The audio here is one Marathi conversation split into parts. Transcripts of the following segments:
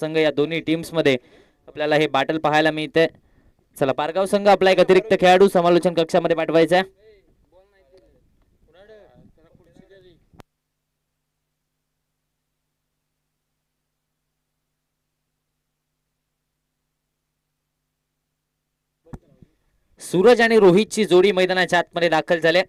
संघ या दोन्ही टीम्स मध्ये आपल्याला हे बॅटल पाहायला मिळते। चला पारगाव संघ आपला एक अतिरिक्त खेळाडू समालोचन कक्षामध्ये पाठवायचा आहे। सूरज आणि रोहितची जोडी मैदानाच्या आतमध्ये दाखल झाले।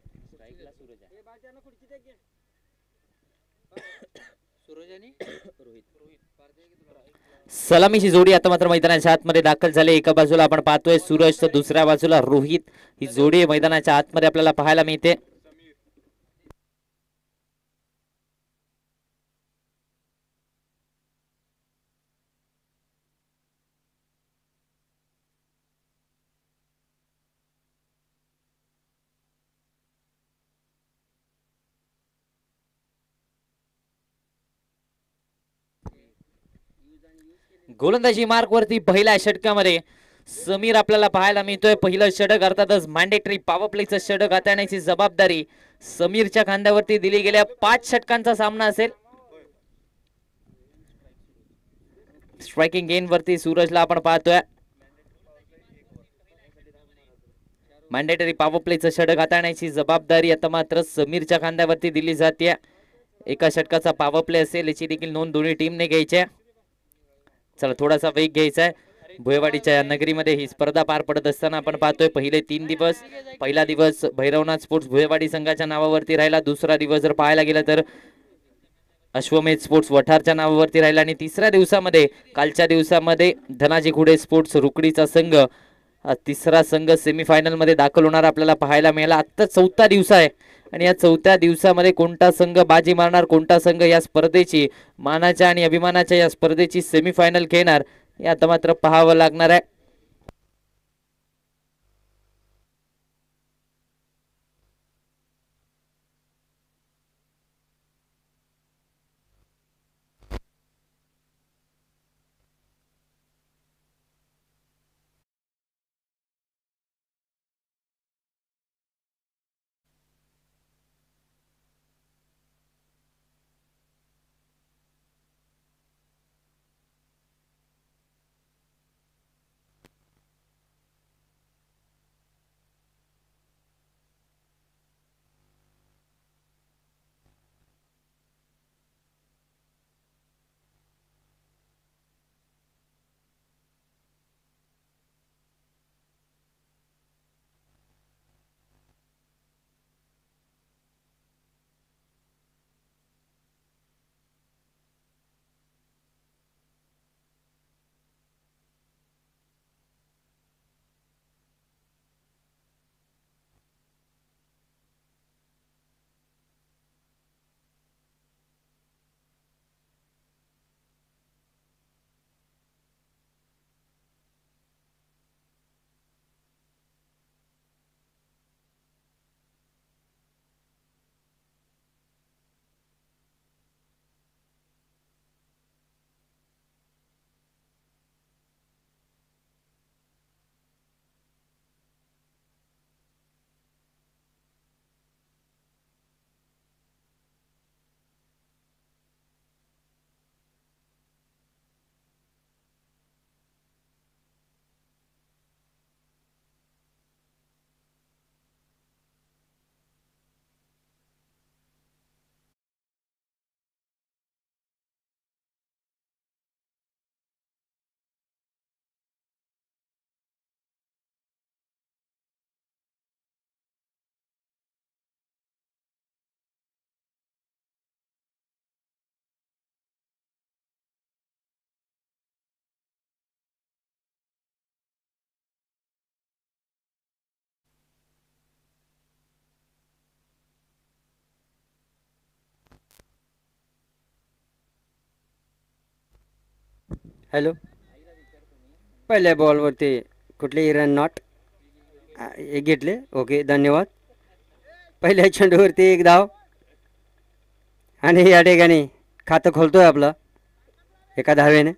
सलामीची जोडी आता मात्र मैदानाच्या आतमध्ये दाखल झाली। एका बाजूला आपण पाहतोय सूरज तर दुसऱ्या बाजूला रोहित ही जोडी मैदानाच्या आतमध्ये आपल्याला पाहायला मिळते। गोलंदाजी मार्क वरती पहिल्या षटकामध्ये समीर आपल्याला पाहायला मिळतोय। पहिलं षटक अर्थातच मॅन्डेटरी पॉवर प्लेचं षटक हाताळण्याची जबाबदारी समीरच्या खांद्यावरती दिली गेल्या 5 षटकांचा सामना असेल। स्ट्रायकिंग गेन वरती सूरजला आपण पाहतोय। मॅन्डेटरी पॉवर प्लेचं षटक हाताळण्याची जबाबदारी आता मात्र समीरच्या खांद्यावरती दिली जाते। एका षटकाचा पॉवर प्ले असेल याची देखील नोंद दोन्ही टीमने घ्यायची आहे। चला थोडासा वेग घ्यायचा आहे। भुयवाडीच्या या नगरीमध्ये ही स्पर्धा पार पडत असताना आपण पाहतोय पहिले 3 दिवस, पहिला दिवस भैरवनाथ स्पोर्ट्स भुयवाडी संघाच्या नावावरती राहिला। दुसरा दिवस जर पाहायला गेलं तर अश्वमेध स्पोर्ट्स वठारच्या नावावरती राहिला आणि तिसऱ्या दिवसामध्ये कालच्या दिवसामध्ये धनाजी खुडे स्पोर्ट्स रुकडीचा संघ तिसरा संघ सेमीफायनल मध्ये दाखल होणार आपल्याला पाहायला मिळाला। आता 4था दिवस आहे आणि या 4थ्या दिवसामध्ये कोणता संघ बाजी मारणार, कोणता संघ या स्पर्धेची मानाच्या आणि अभिमानाच्या या स्पर्धेची सेमीफायनल खेळणार हे आता मात्र पाहावं लागणार आहे। हॅलो, पहिल्या बॉलवरती कुठलेही रन नॉट हे घेतले। ओके, धन्यवाद। पहिल्या चेंडूवरती 1 धाव आणि या ठिकाणी खातं खोलतोय आपलं एका धावेने।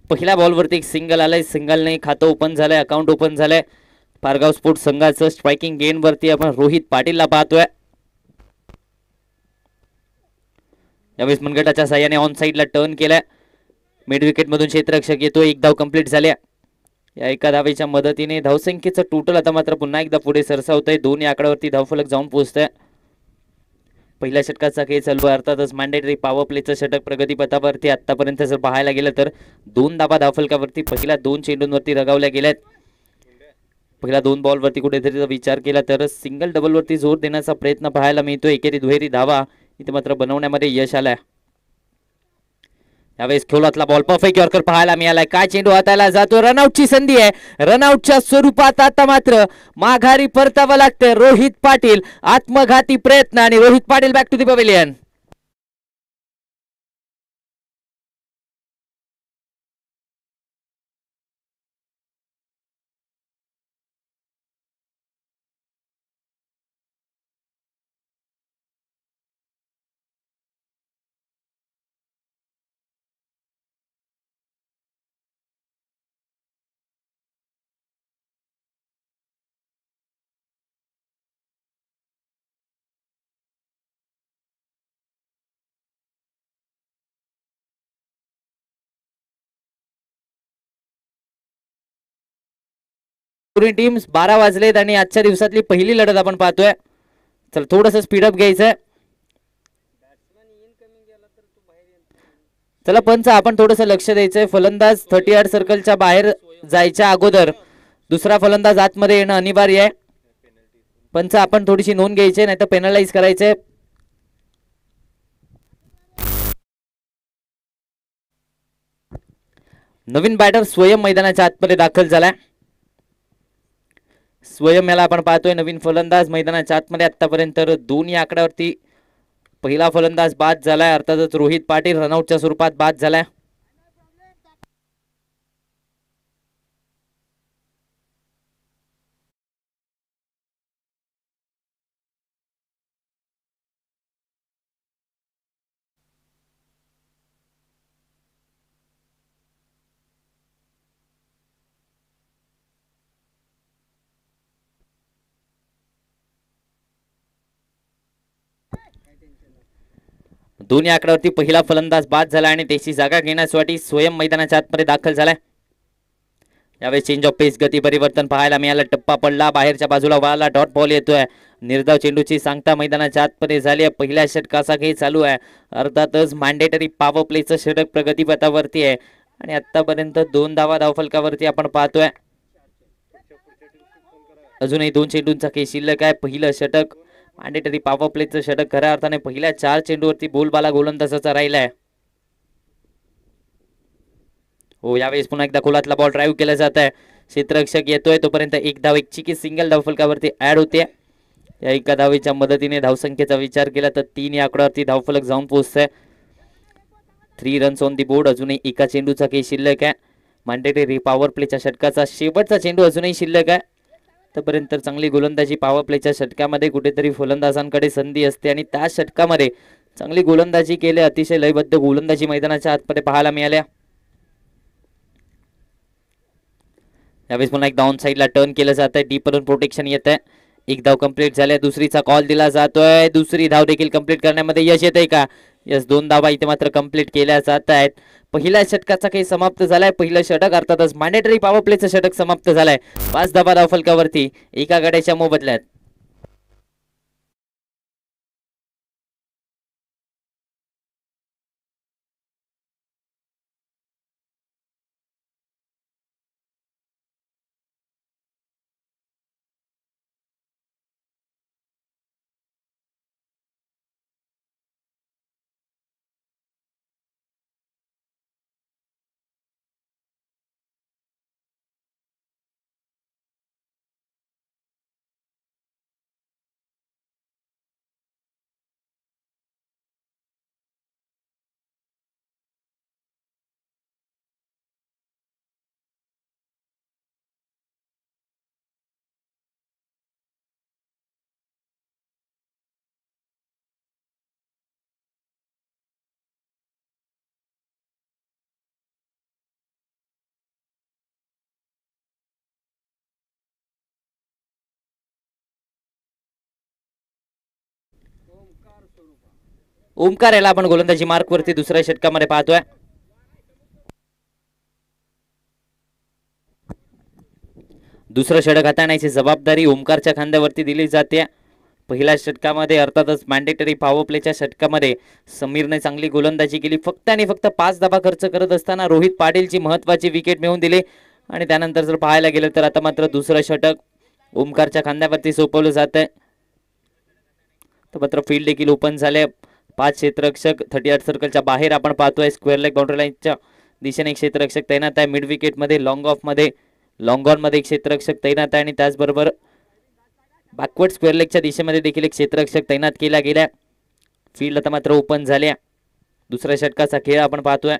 पहिल्या बॉलवरती एक सिंगल आलंय, सिंगलने खातं ओपन झालंय, अकाउंट ओपन झालंय पारगाव स्पोर्ट्स संघाचं। स्ट्रायकिंग गेन वरती आपण रोहित पाटीलला पाहतोय। यावेळेस मनगटाच्या साह्याने ऑन साईडला टर्न केलाय. मिड विकेट मधून क्षेत्ररक्षक येतो. एक धाव कंप्लीट झाल्या. या एका धावेच्या मदतीने धावसंख्येचं टोटल आता मात्र पुन्हा एकदा पुढे सरसावतंय. दोन्ही आकड्यावरती धावफलक जाऊन पोहोचतंय. पहिल्या षटकाचा खेळ चालू आहे. अर्थातच मॅन्डेटरी पॉवर प्लेचं षटक प्रगतीपथावरती आतापर्यंत जर पाहायला गेलं तर 2 धाबा धावफलकावरती पहिल्या 2 चेंडूंवरती रगावल्या गेल्यात. पहिल्या 2 बॉलवरती कुठेतरी जर विचार केला तर सिंगल डबलवरती जोर देण्याचा प्रयत्न पाहायला मिळतो. एकेरी दुहेरी धावा इथे मात्र बनवण्यामध्ये यश आलाय. यावेळेस खोलातला बॉल परफेक्ट यॉर्कर पाहायला मिळालाय. काय चेंडू हाताला जातो. रनआउटची संधी आहे. रनआउटच्या स्वरूपात आता मात्र माघारी परतावं लागतं. रोहित पाटील आत्मघाती प्रयत्न आणि Rohit Patil back to the pavilion. Team 12 वाजलेत आणि आजच्या दिवसातली पहिली लढत आपण पाहतोय. चल थोडस स्पीडअप घ्यायचंय. चला पंच आपण थोडस लक्ष द्यायचंय. फलंदाज 38 सर्कलच्या बाहेर जायच्या अगोदर दुसरा फलंदाज आतमध्ये येणं अनिवार्य आहे. पंच आपण थोडीशी नोंद घ्यायची नाही तर पेनलाइज करायचंय. नवीन बॅटर स्वयं मैदानाच्या आतमध्ये दाखल झालाय. स्वयं याला आपण पाहतोय नवीन फलंदाज मैदानाच्या आतमध्ये. आतापर्यंत दोन्ही आकड्यावरती पहिला फलंदाज बाद झालाय. अर्थातच रोहित पाटील रनआउटच्या स्वरूपात बाद झालाय. दोन्ही आकड्यावरती पहिला फलंदाज बाद झाला आणि त्याची जागा घेण्यासाठी स्वयं मैदानाच्या आतमध्ये दाखल झालाय. यावेळी चेंज ऑफ पेस गती परिवर्तन पाहायला मिळालं. टप्पा पडला. बाहेरच्या बाजूला वळाला. डॉट बॉल येतोय. निर्धाव चेंडूची सांगता मैदानाच्या आतमध्ये झाली आहे. पहिल्या षटकाचा खेळ चालू आहे. अर्थातच मॅन्डेटरी पॉवर प्लेचं षटक प्रगतीपथावरती आहे आणि आतापर्यंत 2 धावा धावफलकावरती आपण पाहतोय. अजूनही 2 चेंडूंचा खेळ शिल्लक आहे. पहिलं षटक मॅन्डेटरी पॉवर प्लेचं षटक खऱ्या अर्थाने पहिल्या 4 चेंडूवरती बोलबाला गोलंदाजाचा राहिलाय. हो यावेळेस पुन्हा एकदा खोलातला बॉल ड्राईव्ह केला जात आहे. क्षेत्ररक्षक येतोय तोपर्यंत एक धाव एक चिकी सिंगल धावफलकावरती ऍड होते. या एका धावेच्या मदतीने धावसंख्येचा विचार केला तर 3 या आकड्यावरती धावफलक जाऊन पोहोचतंय. 3 रन्स ऑन दी बोर्ड. अजूनही एका चेंडूचा खेळ शिल्लक आहे. मॅन्डेटरी पॉवर प्लेच्या षटकाचा शेवटचा चेंडू अजूनही शिल्लक आहे. तोपर्यंत चांगली गोलंदाजी पॉवर प्लेच्या षटकामध्ये कुठेतरी फलंदाजांकडे संधी असते आणि त्या षटकामध्ये चांगली गोलंदाजी केली. अतिशय लयबद्ध गोलंदाजी मैदानाच्या आतमध्ये पाहायला मिळाल्या. यावेळेस पुन्हा एकदा ऑन साईडला टर्न केलं जात आहे. डीपवरून प्रोटेक्शन येत आहे. एक धाव कंप्लीट झाल्या. दुसरीचा कॉल दिला जातोय. दुसरी धाव देखील कंप्लीट करण्यामध्ये यश येत आहे का? यस 2 धावा इथे मात्र कंप्लीट केल्या जात आहेत. पहिल्या षटकाचा काही समाप्त झालाय. पहिलं षटक अर्थातच मॅन्डेटरी पॉवर प्लेचं षटक समाप्त झालंय. 5 धावा धावफलकावरती एका गड्याच्या मोबदल्यात. ओमकार याला आपण गोलंदाजी मार्क वरती दुसऱ्या षटकामध्ये पाहतोय. दुसरं षटक हाताळण्याची जबाबदारी ओमकारच्या खांद्यावरती दिली जाते. पहिल्या षटकामध्ये अर्थातच मॅन्डेटरी पॉवर प्लेच्या षटकामध्ये समीरने चांगली गोलंदाजी केली. फक्त आणि फक्त 5 धावा खर्च करत असताना रोहित पाटीलची महत्वाची विकेट मिळवून दिली. आणि त्यानंतर जर पाहायला गेलं तर आता मात्र दुसरं षटक ओमकारच्या खांद्यावरती सोपवलं जात आहे. तर मात्र फील्ड देखील ओपन झाले. 5 क्षेत्ररक्षक 38 सर्कलच्या बाहेर आपण पाहतोय. स्क्वेअर लेग बाउंड्री लाईनच्या दिशेने एक क्षेत्ररक्षक तैनात आहे. मिड विकेट मध्ये लॉंग ऑफ मध्ये लॉंग ऑन मध्ये एक क्षेत्ररक्षक तैनात आहे आणि त्याचबरोबर बॅकवर्ड स्क्वेअर लेगच्या दिशेमध्ये देखील एक क्षेत्ररक्षक तैनात केला गेला. फील्ड आता मात्र ओपन झाल्या. दुसऱ्या षटकाचा खेळ आपण पाहतोय.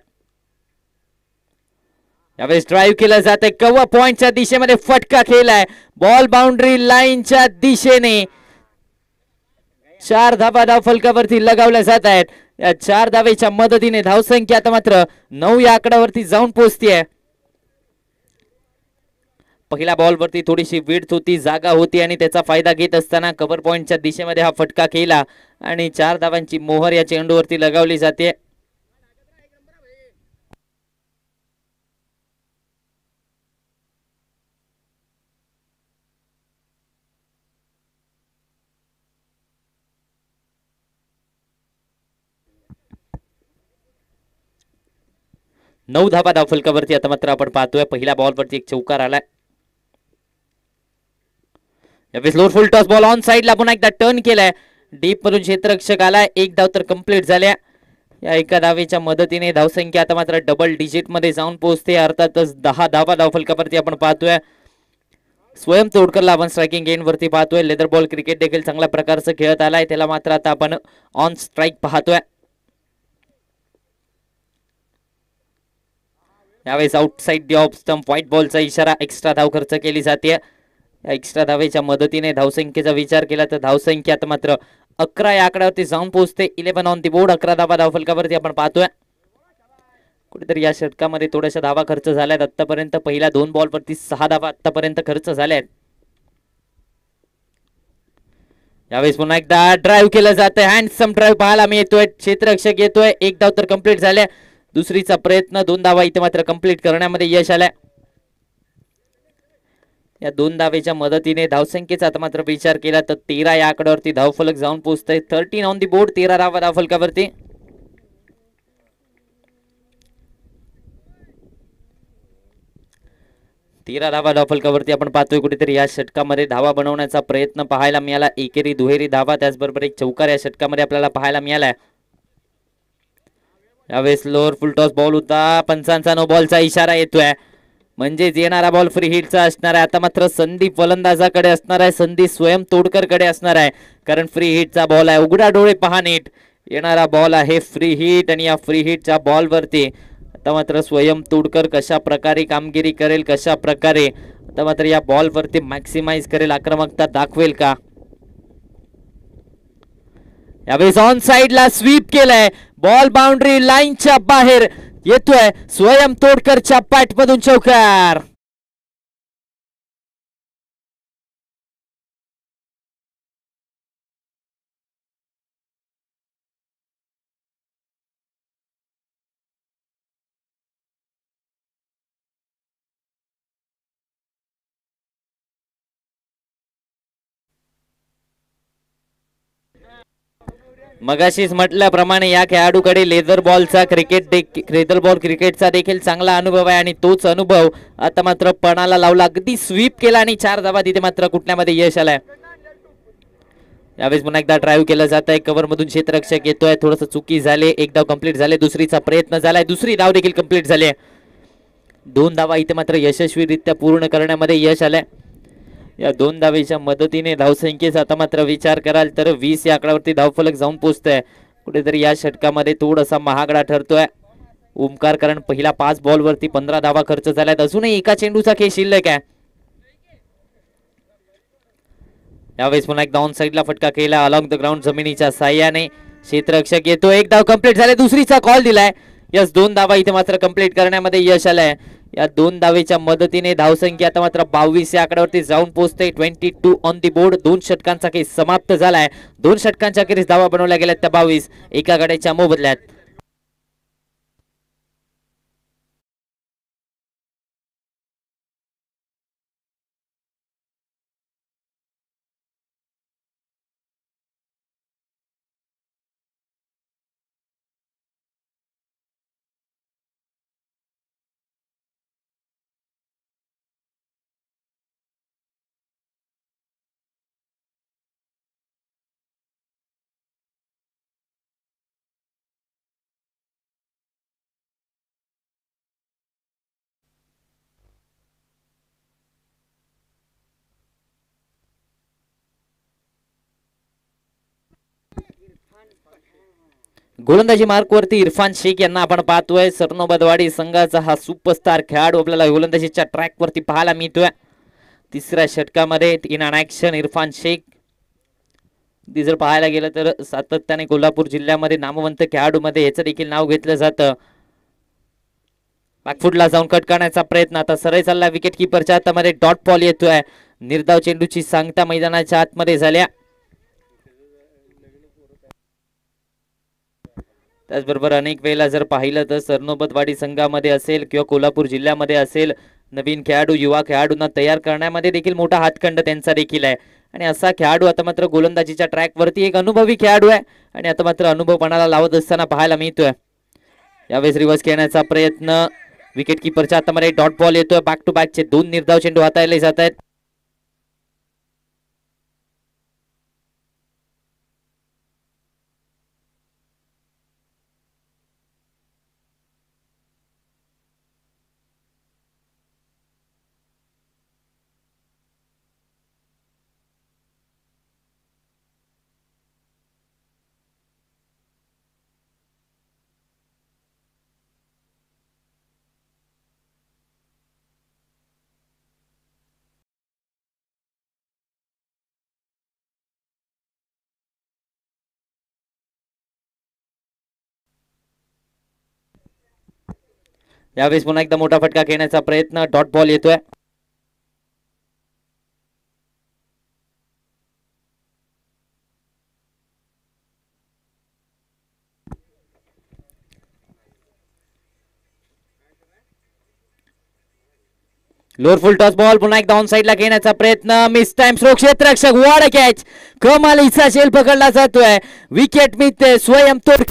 यावेळेस ड्राईव्ह केलं जाते. कव्वा पॉइंटच्या दिशेमध्ये फटका खेळलाय. बॉल बाउंड्री लाईनच्या दिशेने 4 धावा धाव फलकावरती लगावल्या जात आहेत. या 4 धावेच्या मदतीने धावसंख्या आता मात्र 9 या आकड्यावरती जाऊन पोहोचतीये. पहिल्या बॉलवरती थोडीशी विड्थ होती, जागा होती आणि त्याचा फायदा घेत असताना कव्हर पॉइंटच्या दिशेमध्ये हा फटका खेळला आणि 4 धावांची मोहर या चेंडूवरती लगावली जाते. नऊ धावा धाव फलकावरती आता मात्र आपण पाहतोय. पहिल्या बॉलवरती एक चौकार आलाय. यावेळेस lower full toss ball on साइडला पुन्हा एकदा टर्न केलाय. डीप मधून क्षेत्ररक्षक आलाय. एक धाव तर कंप्लीट झाल्या. या एका धावेच्या मदतीने धावसंख्या आता मात्र डबल डिजिट मध्ये जाऊन पोहोचते. अर्थातच 10 धावा धाव फलकावरती आपण पाहतोय. स्वयं तोडकरला आपण स्ट्रायकिंग एंड वरती पाहतोय. लेदर बॉल क्रिकेट देखील चांगल्या प्रकारचं खेळत आलाय. त्याला मात्र आता आपण ऑन स्ट्राईक पाहतोय. यावेळेस outside the off stump white बॉलचा इशारा. एक्स्ट्रा धाव खर्च केली जाते. या एक्स्ट्रा धावेच्या मदतीने धावसंख्येचा विचार केला तर धावसंख्या आता मात्र 11 या आकड्यावरती जाऊन पोहोचते. 11 ऑन दी बोर्ड. 11 धावा धाव फलकावरती आपण पाहतोय. कुठेतरी या षटकामध्ये थोड्याशा धावा खर्च झाल्यात. आतापर्यंत पहिल्या 2 बॉलवरती 6 धावा आतापर्यंत खर्च झाल्यात. यावेळेस पुन्हा एकदा ड्राईव्ह केलं जातंय. हँडसम ड्राईव्ह पाहायला मिळतोय. क्षेत्ररक्षक येतोय. एक धाव तर कंप्लीट झाल्या. दुसरीचा प्रयत्न 2 धावा इथे मात्र कंप्लीट करण्यामध्ये यश आलाय. या 2 धावेच्या मदतीने धावसंख्येचा आता मात्र विचार केला तर 13 या आकड्यावरती धावफलक जाऊन पोहोचतंय. 13 ऑन दी बोर्ड. 13 धावा धावफलकावरती. धावा धावफलकावरती आपण पाहतोय. कुठेतरी या षटकामध्ये धावा बनवण्याचा प्रयत्न पाहायला मिळाला. एकेरी दुहेरी धावा त्याचबरोबर एक चौकार या षटकामध्ये आपल्याला पाहायला मिळालाय. यावेळेस लोअर फुल टॉस बॉल होता. पंचांचा नो बॉलचा इशारा येतोय. म्हणजेच येणारा बॉल फ्री हिटचा असणार आहे. आता मात्र संधी फलंदाजाकडे असणार आहे. संधी स्वयं तोडकरकडे असणार आहे. कारण फ्री हिटचा बॉल आहे. उघडा डोळे पहा नीट. येणारा बॉल आहे फ्री हिट आणि या फ्री हिटच्या बॉलवरती आता मात्र स्वयं तोडकर कशा प्रकारे कामगिरी करेल, कशा प्रकारे आता मात्र या बॉलवरती मॅक्सिमाइज करेल, आक्रमकता दाखवेल का. यावेळेस ऑन साइडला स्वीप केलाय. बॉल बाउंड्री लाईनच्या बाहेर येतोय. स्वयं तोडकरच्या पाठमधून चौकार. मगाशीच म्हटल्याप्रमाणे या खेळाडूकडे लेझर बॉलचा लेझर बॉल क्रिकेटचा देखील चांगला अनुभव आहे आणि तोच अनुभव आता मात्र पणाला लावला. अगदी स्वीप केला आणि 4 धावा तिथे मात्र कुठल्यामध्ये यश आलाय. यावेळेस पुन्हा एकदा ड्राईव्ह केलं जात आहे. कव्हर मधून क्षेत्ररक्षक येतोय. थोडस चुकी झाले. एक धाव कंप्लीट झाले. दुसरीचा प्रयत्न झालाय. दुसरी धाव देखील कंप्लीट झाली. 2 धावा इथे मात्र यशस्वीरित्या पूर्ण करण्यामध्ये यश आलंय. या 2 धावेच्या मदतीने धावसंख्येचा आता मात्र विचार कराल तर 20 या आकड्यावरती धावफलक जाऊन पोहोचतोय. कुठेतरी या षटकामध्ये थोडासा महागडा ठरतोय ओमकार, कारण पहिला 5 बॉलवरती 15 धावा खर्च झाल्यात. अजूनही एका चेंडूचा खेळ शिल्लक आहे. यावेळेस पुन्हा एकदा ऑन साइडला फटका केला अलॉंग द ग्राउंड जमिनीच्या साह्याने. क्षेत्ररक्षक येतो. एक धाव कंप्लीट झाले. दुसरीचा कॉल दिलाय. यस 2 धावा इथे मात्र कंप्लीट करण्यामध्ये यश आलंय. या 2 धावेच्या मदतीने धावसंख्या आता मात्र 22 या आकड्यावरती जाऊन पोहोचते. 22 ऑन दी बोर्ड. 2 षटकांचा खेळ समाप्त झालाय. 2 षटकांच्या अखेरीस धावा बनवल्या गेल्यात त्या 22 एका गड्याच्या मोबदल्यात. गोलंदाजी मार्कवरती इरफान शेख यांना आपण पाहतोय. सरनोबतवाडी संघाचा हा सुपरस्टार खेळाडू आपल्याला गोलंदाजीच्या ट्रॅकवरती पाहायला मिळतोय. तिसऱ्या षटकामध्ये in on action Irfan Shaikh. जर पाहायला गेलं तर सातत्याने कोल्हापूर जिल्ह्यामध्ये नामवंत खेळाडूमध्ये याचं देखील नाव घेतलं जातं. बॅकफुटला जाऊन कट करण्याचा प्रयत्न आता सरळ चालला. विकेट किपरच्या हातामध्ये डॉट बॉल येतोय. निर्धाव चेंडूची सांगता मैदानाच्या आतमध्ये झाल्या. त्याचबरोबर अनेक वेळेला जर पाहिलं तर सरनोबतवाडी संघामध्ये असेल किंवा कोल्हापूर जिल्ह्यामध्ये असेल नवीन खेळाडू युवा खेळाडूंना तयार करण्यामध्ये देखील मोठा हातखंड त्यांचा देखील आहे. आणि असा खेळाडू आता मात्र गोलंदाजीच्या ट्रॅकवरती एक अनुभवी खेळाडू आहे आणि आता मात्र अनुभवपणाला लावत असताना पाहायला मिळतोय. यावेळेस रिव्हर्स खेळण्याचा प्रयत्न. विकेट किपरच्या हातामध्ये डॉट बॉल येतोय. बॅक टू बॅकचे 2 निर्धाव चेंडू हाताळले जात आहेत. यावेळेस पुन्हा एकदा मोठा फटका खेळण्याचा प्रयत्न. डॉट बॉल येतोय. लोअर फुल टॉस बॉल पुन्हा एकदा ऑन साइडला घेण्याचा प्रयत्न. Miss time stroke. क्षेत्ररक्षक वाड कॅच. कमालीचा शेल पकडला जातोय. विकेट मिळते स्वयंतोड.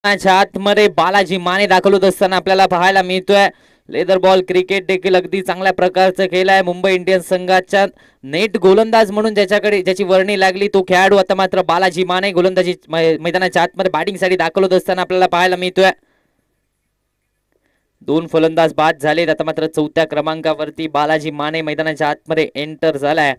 आतमध्ये बालाजी माने दाखल असताना आपल्याला पाहायला मिळतोय. लेदर बॉल क्रिकेट देखील अगदी चांगल्या प्रकारचं केलंय. मुंबई इंडियन्स संघाच्या नेट गोलंदाज म्हणून ज्याची वर्णी लागली तो खेळाडू आता मात्र बालाजी माने गोलंदाजी मैदानाच्या आतमध्ये बॅटिंगसाठी दाखल होत असताना आपल्याला पाहायला मिळतोय. 2 फलंदाज बाद झालेत. आता मात्र 4थ्या क्रमांकावरती बालाजी माने मैदानाच्या आतमध्ये एंटर झालाय.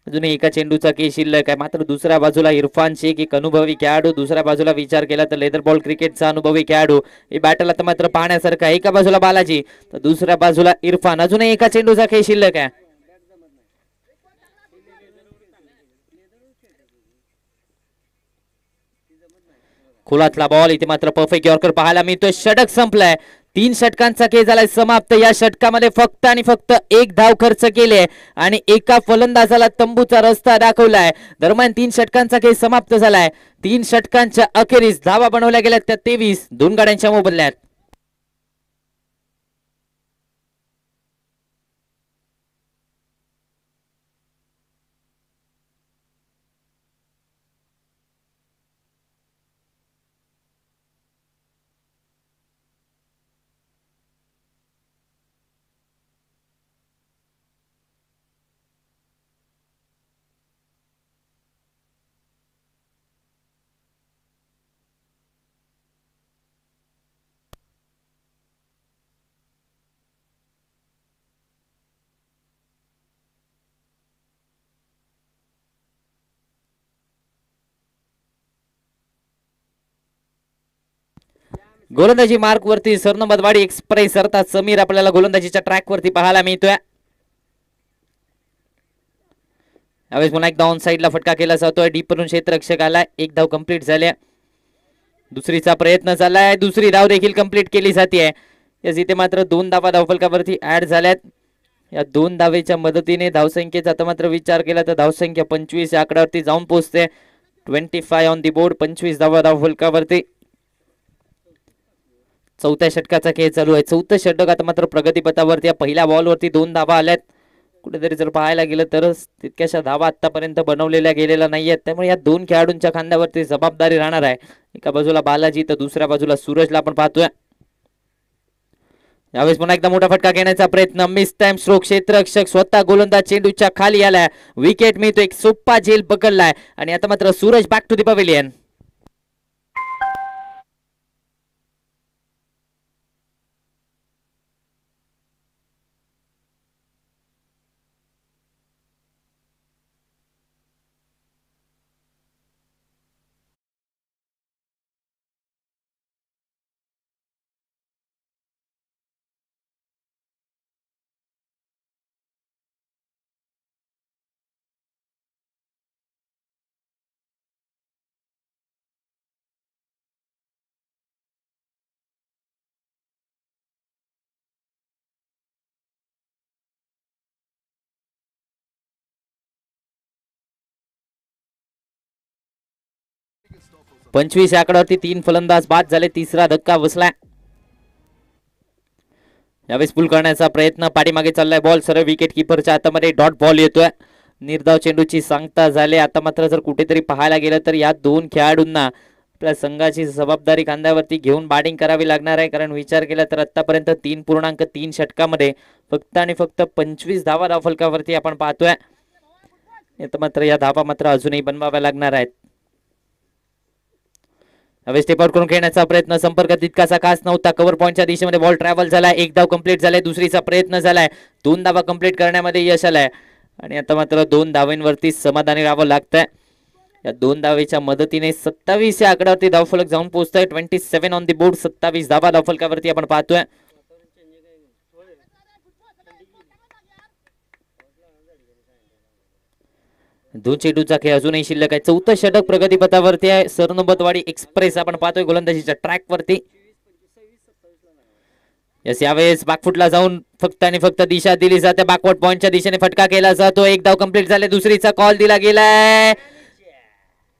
अजूनही एका चेंडूचा खेळ शिल्लक आहे. मात्र दुसऱ्या बाजूला इरफान शेख एक अनुभवी खेळाडू. दुसऱ्या बाजूला विचार केला तर लेदर बॉल क्रिकेटचा अनुभवी खेळाडू. हे बॅटल आता मात्र पाहण्यासारखं आहे. एका बाजूला बालाजी तर दुसऱ्या बाजूला इरफान. अजूनही एका चेंडूचा खेळ शिल्लक आहे. खोलातला बॉल. इथे मात्र परफेक्ट यॉर्कर पाहायला मिळतोय. षटक संपलाय. 3 षटकांचा खेळ झालाय समाप्त. या षटकामध्ये फक्त आणि फक्त 1 धाव खर्च केले आणि एका फलंदाजाला तंबूचा रस्ता दाखवलाय. दरम्यान 3 षटकांचा खेळ समाप्त झालाय. 3 षटकांच्या अखेरीस धावा बनवल्या गेल्या त्या 23 2 गाड्यांच्या मोबदल्यात. गोलंदाजी मार्क वरती सरनोबतवाडी एक्सप्रेस अर्थात समीर आपल्याला गोलंदाजीच्या ट्रॅक वरती पाहायला मिळतोय. यावेळेस पुन्हा एकदा ऑन साईडला फटका केला जातोय. डीपरून क्षेत्ररक्षक आला. एक धाव कंप्लीट झाल्या. दुसरीचा प्रयत्न झालाय. दुसरी धाव देखील कंप्लीट केली जाते. यस इथे मात्र 2 धावा धावफलकावरती ऍड झाल्यात. या 2 धावेच्या मदतीने धावसंख्येचा आता मात्र विचार केला तर धावसंख्या 25 या आकड्यावरती जाऊन पोहोचते. 25 ऑन दी बोर्ड. 25 धावा धावफलकावरती. चौथ्या षटकाचा खेळ चालू आहे. चौथं षटक आता मात्र प्रगतीपथावरती. या पहिल्या बॉलवरती 2 धावा आल्यात. कुठेतरी जर पाहायला गेलं तर तितक्याशा धावा आतापर्यंत बनवलेल्या गेलेल्या नाहीयेत. त्यामुळे या 2 खेळाडूंच्या खांद्यावरती जबाबदारी राहणार आहे. एका बाजूला बालाजी तर दुसऱ्या बाजूला सूरजला आपण पाहतोय. यावेळेस पुन्हा एकदा मोठा फटका घेण्याचा प्रयत्न. Miss time stroke. क्षेत्ररक्षक स्वतः गोलंदाज चेंडूच्या खाली आलाय. विकेट मिळतो. एक सोप्पा झेल पकडलाय आणि आता मात्र Suraj back to the pavilion. पंचवीस या आकड्यावरती 3 फलंदाज बाद झाले. तिसरा धक्का बसलाय. यावेळेस पुल करण्याचा प्रयत्न. पाठीमागे चाललाय बॉल. सरळ विकेट किपरच्या हातामध्ये डॉट बॉल येतोय. निर्धाव चेंडूची सांगता झाले. आता मात्र जर कुठेतरी पाहायला गेलं तर या 2 खेळाडूंना आपल्या संघाची जबाबदारी खांद्यावरती घेऊन बॅटिंग करावी लागणार आहे. कारण विचार केला तर आतापर्यंत 3.3 षटकामध्ये फक्त आणि फक्त 25 धावा धावफलकावरती आपण पाहतोय. आता मात्र या धावा मात्र अजूनही बनवाव्या लागणार आहेत. यावेळेस स्टेप आउट करून खेळण्याचा प्रयत्न. संपर्क तितकासा खास नव्हता. कव्हर पॉईंटच्या दिशेमध्ये बॉल ट्रॅव्हल झालाय. एक धाव कंप्लीट झालाय. दुसरीचा प्रयत्न झालाय. 2 धावा कंप्लीट करण्यामध्ये यश आलाय आणि आता मात्र 2 धावांवरती समाधानी राहावं लागतंय. या 2 धावेच्या मदतीने 27 या आकड्यावरती धावफलक जाऊन पोहोचतोय. 27 ऑन दी बोर्ड. 27 धावा धावफलकावरती आपण पाहतोय. दोन चेंडूचा खेळ अजूनही शिल्लक आहे. चौथं षटक प्रगतीपथावरती आहे. सरनोबतवाडी एक्सप्रेस आपण पाहतोय गोलंदाजीच्या ट्रॅक वरती. यस यावेळेस बॅकफुटला जाऊन फक्त आणि फक्त दिशा दिली जाते. बॅकवर्ड पॉइंटच्या दिशेने फटका केला जातो. एक धाव कंप्लीट झाले. दुसरीचा कॉल दिला गेलाय.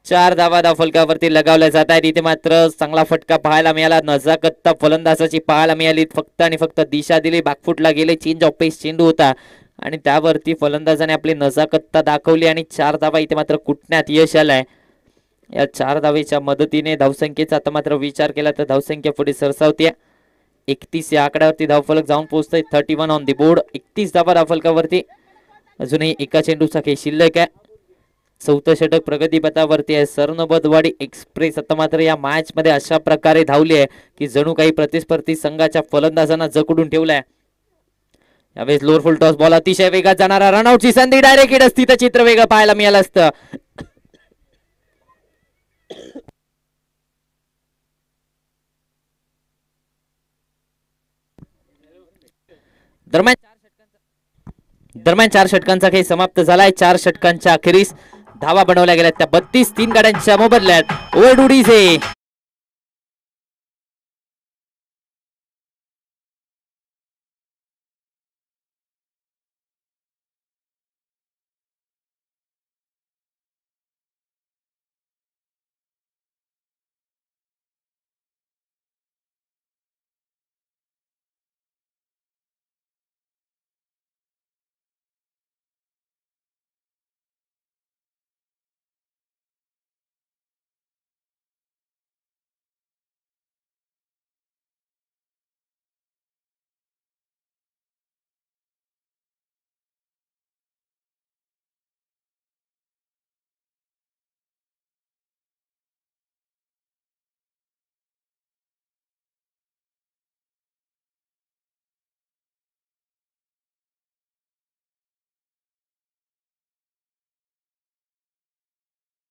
4 धावा धावफलकावरती लगावल्या जात आहेत. इथे मात्र चांगला फटका पाहायला मिळाला. नजाकत फलंदाजाची पाहायला मिळाली. फक्त आणि फक्त दिशा दिली. बॅकफुटला गेले. चेंज ऑफ पेस चेंडू होता आणि त्यावरती फलंदाजाने आपली नजाकत्ता दाखवली आणि 4 धावा इथे मात्र कुटण्यात यश आलंय. या 4 धावेच्या मदतीने धावसंख्येचा आता मात्र विचार केला तर धावसंख्या पुढे सरसावते. 31 या आकड्यावरती धावफलक जाऊन पोहोचतोय. 31 ऑन दी बोर्ड. 31 धावा धावफलकावरती. अजूनही एका चेंडूचा खेळ शिल्लक आहे. चौथं षटक प्रगतीपथावरती आहे. सरनोबतवाडी एक्सप्रेस आता मात्र या मॅच मध्ये अशा प्रकारे धावली आहे की जणू काही प्रतिस्पर्धी संघाच्या फलंदाजांना जकडून ठेवलाय. यावेळेस लोअर फुल टॉस बॉल अतिशय वेगात जाणारा. रनआउटची संधी. डायरेक्ट स्थित चित्र वेगळं पाहायला मिळालं असतं. दरम्यान 4 षटकांचा खेळ समाप्त झालाय. 4 षटकांच्या अखेरीस धावा बनवल्या गेल्या त्या 32 3 गाड्यांच्या मोबदल्यात ओडुडीचे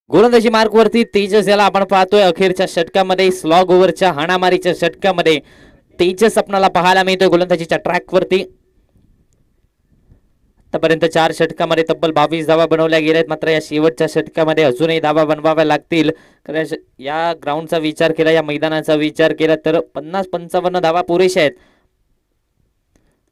गोलंदाजी मार्क वरती तेजस याला आपण पाहतोय अखेरच्या षटकामध्ये स्लॉग ओव्हरच्या हाणामारीच्या षटकामध्ये तेजस आपल्याला पाहायला मिळतोय गोलंदाजीच्या ट्रॅक वरती. आतापर्यंत 4 षटकामध्ये तब्बल 22 धावा बनवल्या गेल्यात, मात्र या शेवटच्या षटकामध्ये अजूनही धावा बनवाव्या लागतील. कारण या ग्राउंडचा विचार केला, या मैदानाचा विचार केला तर 50-55 धावा पुरेशा आहेत.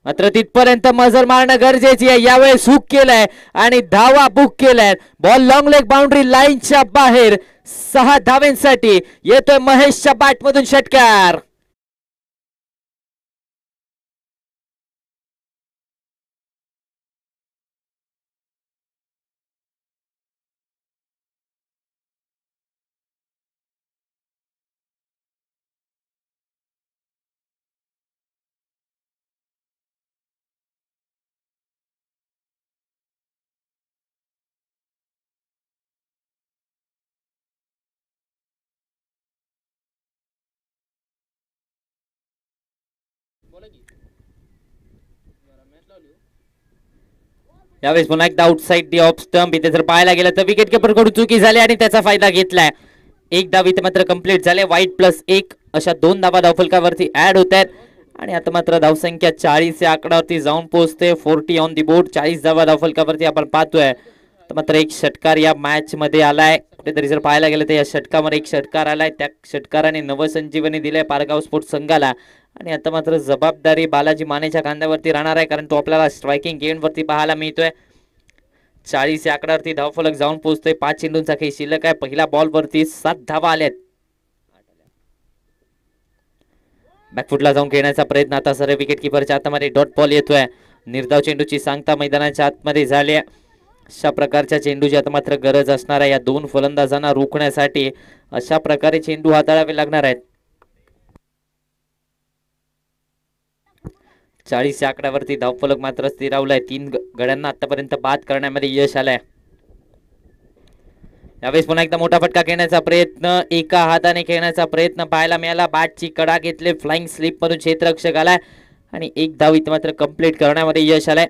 मात्र तिथपर्यंत मजल मारणं गरजेची आहे. यावेळेस हुक केलाय आणि धावा बुक केल्यात. बॉल लॉंग लेग बाउंड्री लाईनच्या बाहेर 6 धावांसाठी येतोय महेशच्या बॅटमधून षटकार. यावेळेस पुन्हा एकदा आउटसाइड दी ऑफ स्टंप. इथे जर पाहायला गेलं तर विकेट किपर कडून चुकी झाली आणि त्याचा फायदा घेतलाय. एक धाव इथे मात्र कंप्लीट झाले. वाईट +1 अशा 2 धावा धावफलकावरती ऍड होत आहेत आणि आता मात्र धावसंख्या 40 या आकड्यावरती जाऊन पोहोचते. 40 ऑन दी बोर्ड. 40 धावा धावफलकावरती आपण पाहतोय. तर मात्र एक षटकार या मॅच मध्ये आलाय. कुठेतरी जर पाहायला गेलं तर या षटकामध्ये एक षटकार आलाय. त्या षटकाराने नवसंजीवनी दिले पारगाव स्पोर्ट्स संघाला आणि आता मात्र जबाबदारी बालाजी मानेच्या खांद्यावरती राहणार आहे, कारण तो आपल्याला स्ट्रायकिंग एंड वरती पाहायला मिळतोय. 40 या आकड्यावरती धावफलक जाऊन पोहोचतोय. 5 चेंडूंचा खेळ शिल्लक आहे. पहिल्या बॉल वरती 7 धावा आल्यात. बॅकफुटला जाऊन खेळण्याचा प्रयत्न आता सर विकेट किपरच्या हातामध्ये डॉट बॉल येतोय. निर्धाव चेंडूची सांगता मैदानाच्या आतमध्ये झाली आहे. अशा प्रकारच्या चेंडूची आता मात्र गरज असणार आहे या 2 फलंदाजांना रोखण्यासाठी. अशा प्रकारे चेंडू हाताळावे लागणार आहेत. 40 या आकड्यावरती धावफलक मात्र स्थिरावलाय. 3 गड्यांना आतापर्यंत बाद करण्यामध्ये यश आलंय. यावेळेस पुन्हा एकदा मोठा फटका खेळण्याचा प्रयत्न, एका हाताने खेळण्याचा प्रयत्न पाहायला मिळाला. बॅटची कडा घेतले. फ्लाइंग स्लिप मधून क्षेत्ररक्षक आलाय आणि एक धाव इथे मात्र कंप्लीट करण्यामध्ये यश आलंय.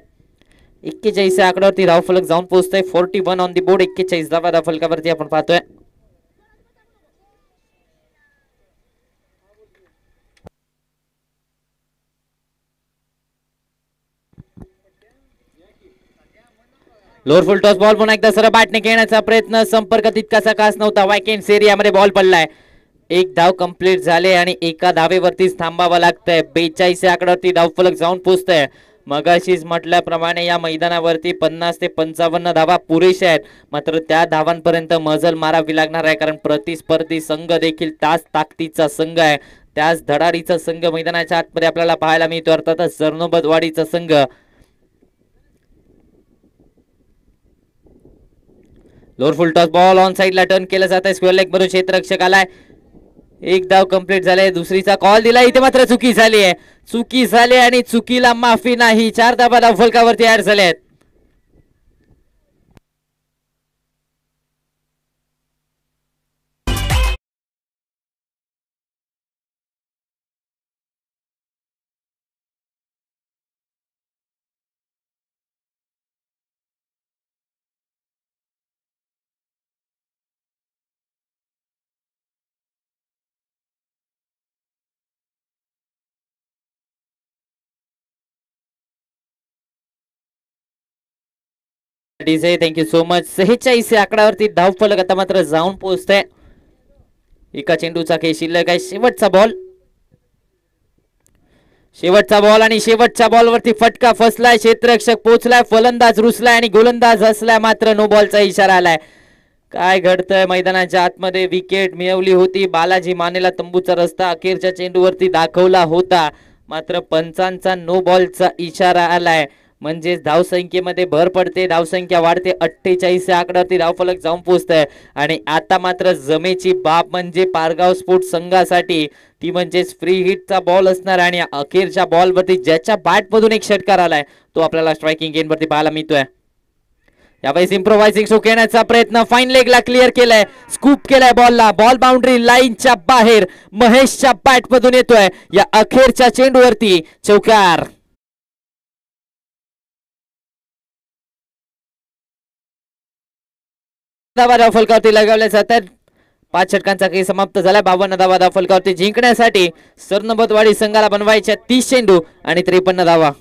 41 या आकड्यावरती धावफलक जाऊन पोहोचतोय. 41 ऑन दी बोर्ड. 41 धावा धावफलकावरती आपण पाहतोय. लोअर फुल टॉस बॉल. पुन्हा एकदा सरळ बॅटने खेळण्याचा प्रयत्न. संपर्क तितकासा खास नव्हता. वॅकेन्सी एरियामध्ये बॉल पडलाय. एक धाव कंप्लीट झाले आणि एका धावेवरतीच थांबावं लागतंय. 42 या आकड्यावरती धावफलक जाऊन पोहोचतंय. मगाशीच म्हटल्याप्रमाणे या मैदानावरती 50 ते 55 धावा पुरेशा आहेत, मात्र त्या धावांपर्यंत मजल मारावी लागणार आहे, कारण प्रतिस्पर्धी संघ देखील त्याच ताकदीचा संघ आहे. त्याच धडाडीचा संघ मैदानाच्या आतमध्ये आपल्याला पाहायला मिळतो, अर्थातच सरनोबतवाडीचा संघ. Lower full toss ball on साइडला टर्न केलं जात आहे. स्क्वेअर लेग मधून क्षेत्ररक्षक आलाय. एक धाव कंप्लीट झाले. दुसरीचा कॉल दिला. इथे मात्र चुकी झाली आहे. चुकी झाली आणि चुकीला माफी नाही. 4 धावा धावफलकावरती ऍड झाल्या आहेत. Thank you so much. 46 आकड्यावरती धावफलक आता मात्र जाऊन पोहोचतंय. एका चेंडूचा खेळ शिल्लक आहे. शेवटचा बॉल आणि शेवटच्या बॉलवरती फटका फसलाय. क्षेत्ररक्षक पोहोचलाय. फलंदाज रुसलाय आणि गोलंदाज हसलाय, मात्र नो बॉलचा इशारा आलाय. काय घडतंय मैदानाच्या आतमध्ये? विकेट मिळवली होती. बालाजी मानेला तंबूचा रस्ता अखेरच्या चेंडूवरती दाखवला होता, मात्र पंचांचा नो बॉलचा इशारा आलाय. म्हणजेच धावसंख्येमध्ये भर पडते, धावसंख्या वाढते. 48 आकड्यावरती धावफलक जाऊन पोहोचतंय आणि आता मात्र जमेची बाब म्हणजे पारगाव स्पोर्ट्स संघासाठी ती म्हणजेच फ्री हिटचा बॉल असणार आणि अखेरच्या बॉलवरती ज्याच्या बॅटमधून एक षटकार आलाय तो आपल्याला स्ट्रायकिंग एंडवरती पाहायला मिळतोय. यावेळेस इम्प्रोवायझिंग शो खेळण्याचा प्रयत्न. फाईन लेगला क्लिअर केलाय. स्कूप केलाय बॉलला. बॉल बाउंड्री लाईनच्या बाहेर महेशच्या बॅटमधून येतोय. या अखेरच्या चेंडूवरती चौकार. धावा फलकावरती लगावल्या जातात. 5 षटकांचा खेळ समाप्त झाला. 52 धावा फलकावरती जिंकण्यासाठी सरनोबतवाडी संघाला बनवायच्या 30 चेंडू आणि 53 धावा.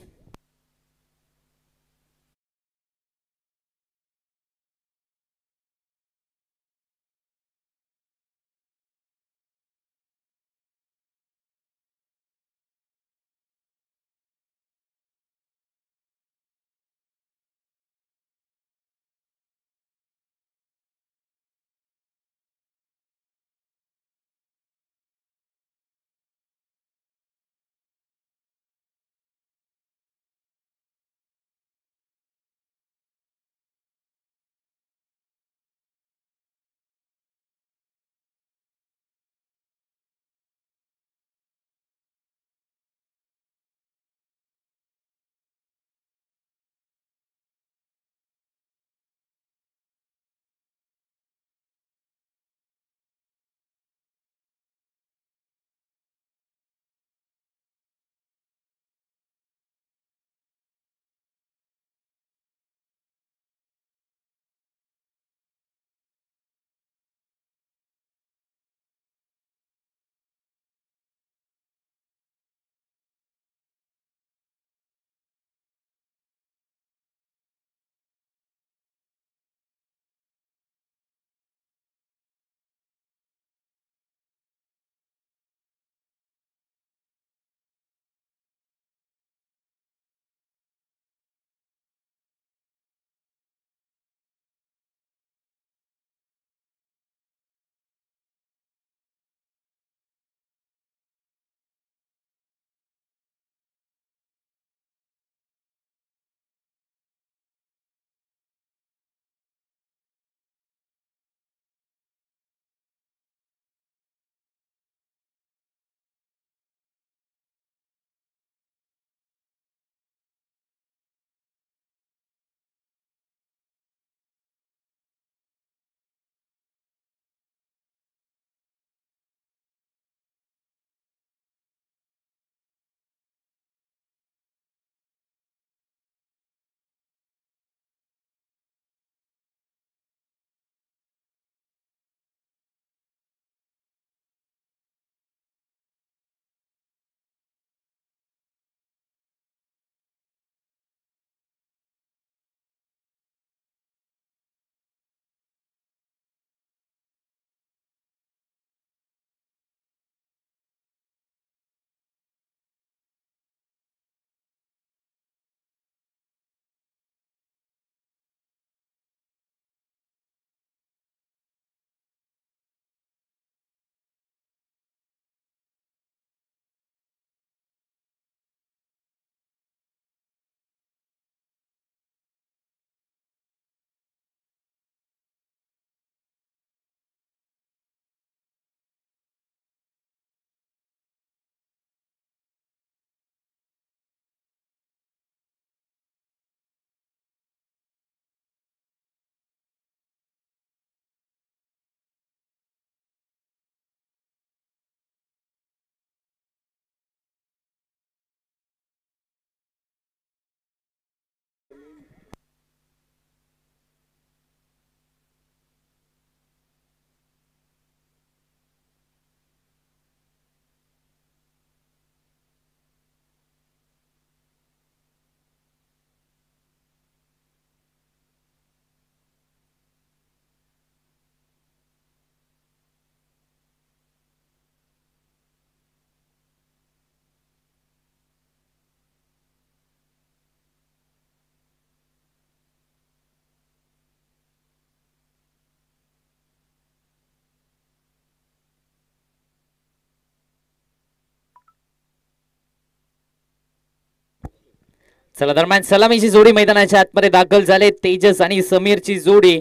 चला दरम्यान सलामीची जोडी मैदानाच्या आतमध्ये दाखल झाले. तेजस आणि समीरची जोडी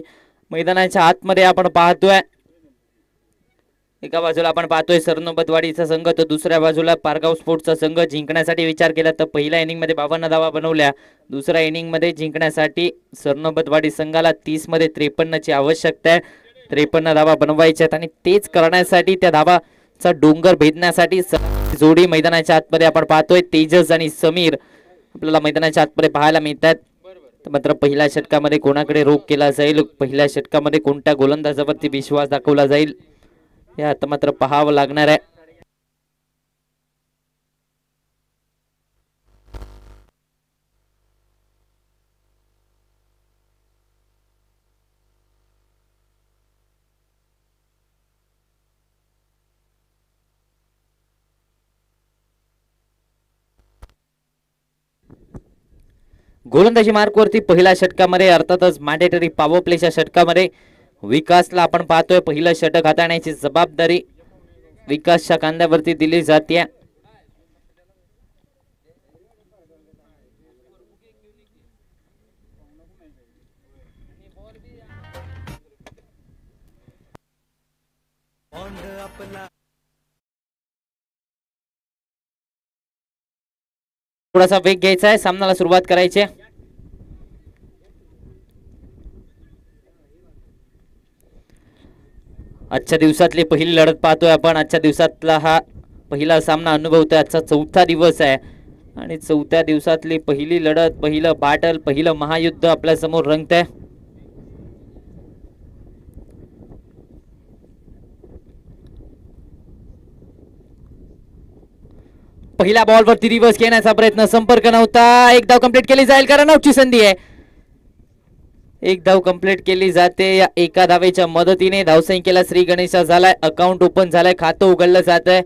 मैदानाच्या आतमध्ये आपण पाहतोय. एका बाजूला आपण पाहतोय सरनोबतवाडीचा संघ, तर दुसऱ्या बाजूला पारगाव स्पोर्ट्सचा संघ. जिंकण्यासाठी विचार केला तर पहिल्या इनिंग मध्ये 52 धावा बनवल्या. दुसऱ्या इनिंग मध्ये जिंकण्यासाठी सरनोबतवाडी संघाला 30 मध्ये 53 ची आवश्यकता आहे. 53 धावा बनवायच्यात आणि तेच करण्यासाठी त्या धावाचा डोंगर भेदण्यासाठी जोडी मैदानाच्या आतमध्ये आपण पाहतोय. तेजस आणि समीर आपल्याला मैदानाच्या आतमध्ये पाहायला मिळतात. मात्र पहिल्या षटकामध्ये कोणाकडे रोख केला जाईल, पहिल्या षटकामध्ये कोणत्या गोलंदाजावरती विश्वास दाखवला जाईल हे आता मात्र पाहावं लागणार आहे. गोलंदाजी मार्कवरती पहिल्या षटकामध्ये अर्थातच मॅन्डेटरी पॉवर प्लेच्या षटकामध्ये विकासला आपण पाहतोय. पहिलं षटक हाताळण्याची जबाबदारी विकासच्या खांद्यावरती दिली जाते. थोडासा वेग घ्यायचा आहे, सामन्याला सुरुवात करायची आहे. आजच्या दिवसातली पहिली लढत पाहतोय आपण. आजच्या दिवसातला हा पहिला सामना अनुभवतोय. आजचा चौथा दिवस आहे आणि चौथ्या दिवसातली पहिली लढत, पहिलं बॅटल, पहिलं महायुद्ध आपल्या समोर रंगतंय. पहिल्या बॉलवरती रिव्हर्स घेण्याचा प्रयत्न, संपर्क नव्हता. एक धाव कंप्लीट केली जाईल कारण आउटची संधी आहे. एक धाव कंप्लीट केली जाते. या एका धावेच्या मदतीने धावसंख्येला श्री गणेशा झालाय. अकाउंट ओपन झालंय, खातं उघडलं जात आहे.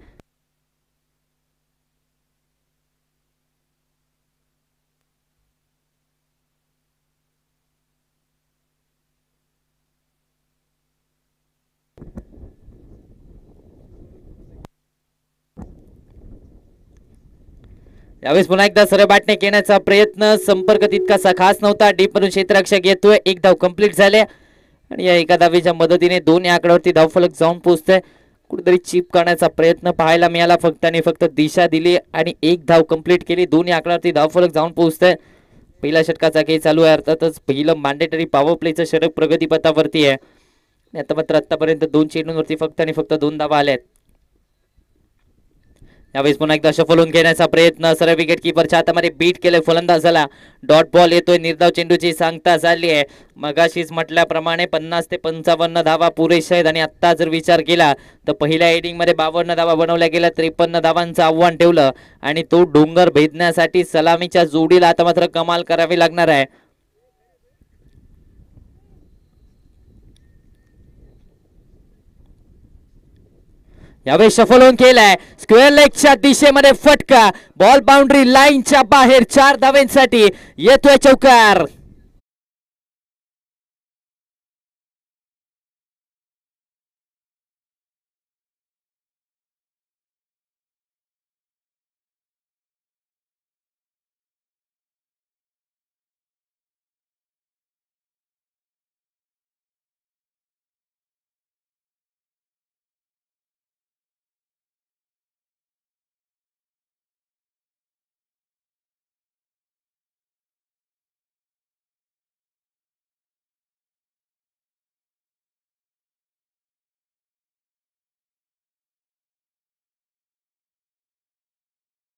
यावेळेस पुन्हा एकदा सरळ बॅटने घेण्याचा प्रयत्न, संपर्क तितकासा खास नव्हता. डीप मधून क्षेत्ररक्षक येतोय. एक धाव कंप्लीट झाले आणि या एका धावेच्या मदतीने दोन या आकड्यावरती धावफलक जाऊन पोहोचतोय. कुठेतरी चिप करण्याचा प्रयत्न पाहायला मिळाला. फक्त दिशा दिली आणि एक धाव कंप्लीट केली. दोन या आकड्यावरती धावफलक जाऊन पोहोचतोय. पहिल्या षटकाचा खेळ चालू आहे. अर्थातच पहिलं मॅन्डेटरी पॉवर प्लेचं षटक प्रगतीपथावरती आहे. आता मात्र आतापर्यंत दोन चेंडूंवरती फक्त दोन धावा आल्या आहेत. यावेळेस पुन्हा एकदा शफल होऊन घेण्याचा प्रयत्न, सरळ विकेट किपरच्या हातामध्ये बीट केले फलंदाजाला. डॉट बॉल येतोय. निर्धाव चेंडूची सांगता झाली आहे. मगाशीच म्हटल्याप्रमाणे 50 ते 55 धावा पुरेशा आहेत आणि आत्ता जर विचार केला तर पहिल्या इनिंग मध्ये 52 धावा बनवल्या गेल्या. 53 धावांचं आव्हान ठेवलं आणि तो डोंगर भेदण्यासाठी सलामीच्या जोडीला आता मात्र कमाल करावी लागणार आहे. यावेळी शफल होऊन केलाय. स्क्वेअर लेगच्या दिशेमध्ये फटका, बॉल बाउंड्री लाईनच्या बाहेर. 4 धावांसाठी येतोय चौकार.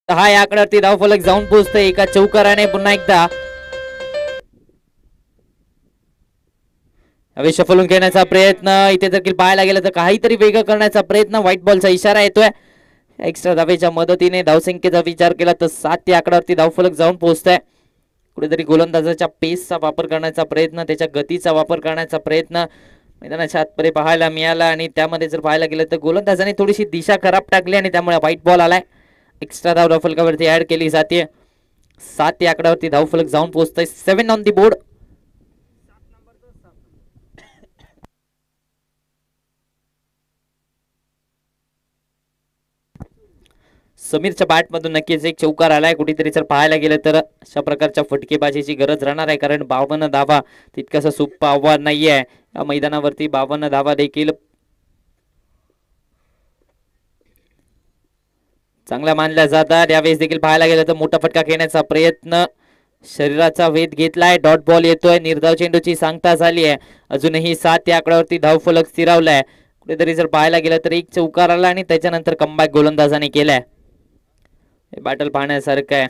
हा या आकड्यावरती धावफलक जाऊन पोहोचतोय एका चौकाराने. पुन्हा एकदा सफल होऊन घेण्याचा प्रयत्न. इथे जर पाहायला गेलं तर काहीतरी वेगळं करण्याचा प्रयत्न. व्हाईट बॉलचा इशारा येतोय. एक्स्ट्रा धावेच्या मदतीने धावसंख्येचा विचार केला तर 7 या आकड्यावरती धावफलक जाऊन पोहोचतोय. कुठेतरी गोलंदाजाच्या पेसचा वापर करण्याचा प्रयत्न, त्याच्या गतीचा वापर करण्याच्या प्रयत्न मैदानाच्या आतमध्ये पाहायला मिळाला आणि त्यामध्ये जर पाहायला गेलं तर गोलंदाजाने थोडीशी दिशा खराब टाकली आणि त्यामुळे व्हाईट बॉल आलाय. एक्स्ट्रा धाव धावफलकावरती ऍड केली जाते. 7 या आकड्यावरती धावफलक जाऊन पोहोचतोय. 7 ऑन दी बोर्ड. समीरच्या बॅट मधून नक्कीच एक चौकार आलाय. कुठेतरी जर पाहायला गेलं तर अशा प्रकारच्या फटकेबाजीची गरज राहणार आहे कारण 52 धावा तितकंसं सोपं आव्हान नाहीये. या मैदानावरती 52 धावा देखील चांगल्या मानल्या जातात. यावेळेस देखील पाहायला गेलं तर मोठा फटका खेळण्याचा प्रयत्न, शरीराचा वेध घेतलाय. डॉट बॉल येतोय. निर्धाव चेंडूची सांगता झाली आहे. अजूनही 7 या आकड्यावरती धावफलक स्थिरावलाय. कुठेतरी जर पाहायला गेलं तर एक चौकार आला आणि त्याच्यानंतर कमबॅक गोलंदाजाने केलाय. हे बॅटल पाहण्यासारखं आहे.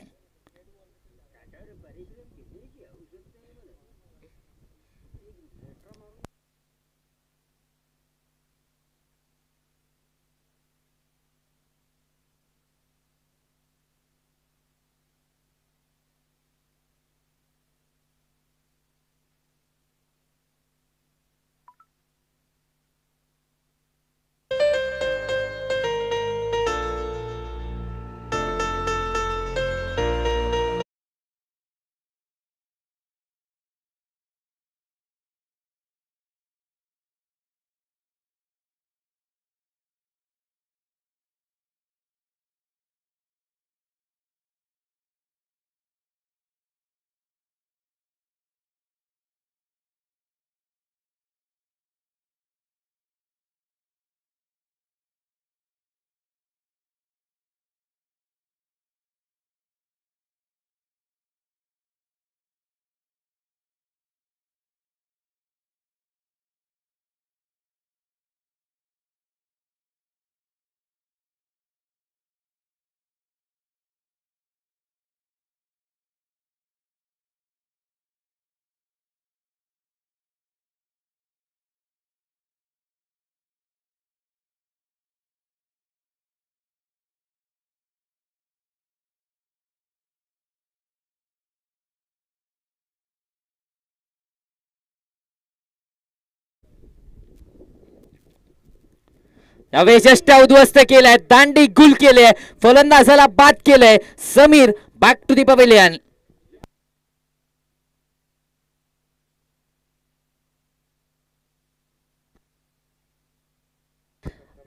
यावेळेस यष्ट्या उद्ध्वस्त केलाय, दांडी गुल केले, फलंदाजाला बाद केलंय Samir. Back to the pavilion.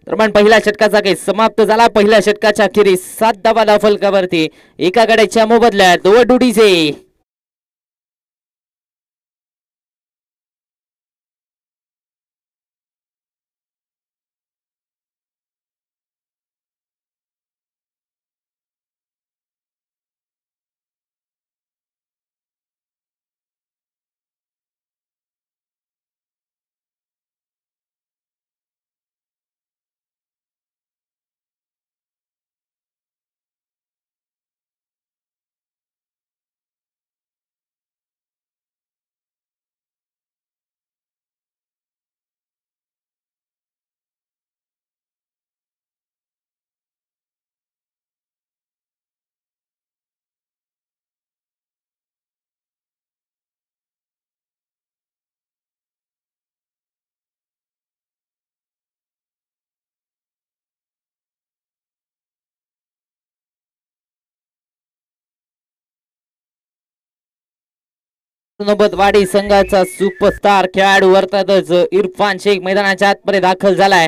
दरम्यान पहिल्या षटकाचा खेळ समाप्त झाला. पहिल्या षटकाच्या अखेरीस 7 धावा धावफलकावरती एका गड्याच्या मोबदल्यात ओवरडुडीचे. नौबतवाडी संघाचा सुपरस्टार खेळाडू अर्थातच इरफान शेख मैदानाच्या आतमध्ये दाखल झालाय.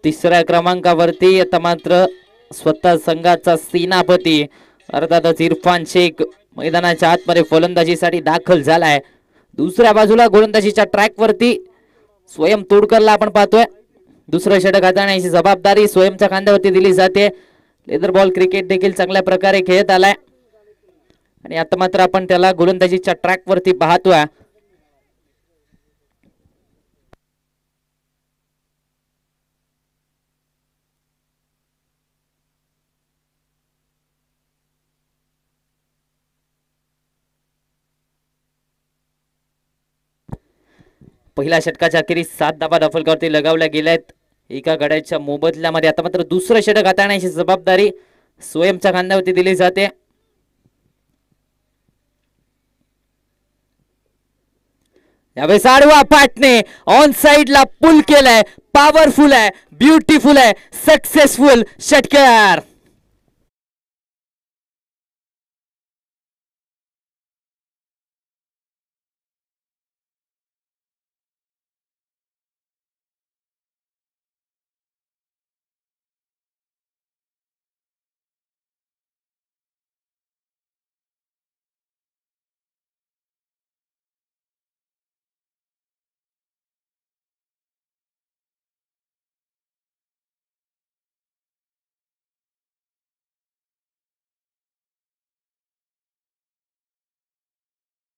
तिसऱ्या क्रमांकावरती आता मात्र स्वतः संघाचा सेनापती अर्थातच इरफान शेख मैदानाच्या आतमध्ये फलंदाजीसाठी दाखल झालाय. दुसऱ्या बाजूला गोलंदाजीच्या ट्रॅक वरती स्वयं तोडकरला आपण पाहतोय. दुसरं षटक हाताळण्याची जबाबदारी स्वयंच्या खांद्यावरती दिली जाते. लेदर बॉल क्रिकेट देखील चांगल्या प्रकारे खेळत आलाय आणि आता मात्र आपण त्याला गोलंदाजीच्या ट्रॅक वरती पाहतोय. पहिल्या षटकाच्या अखेरीस 7 धावा धावफलकावरती लगावल्या गेल्यात एका गड्याच्या मोबदल्यामध्ये. आता मात्र दुसरं षटक हाताळण्याची जबाबदारी स्वयंच्या खांद्यावरती दिली जाते. यावेळेस आडवा पाटने ऑन साइड ला पुल केलाय. पॉवरफुल आहे, ब्युटिफुल आहे, सक्सेसफुल षटकार.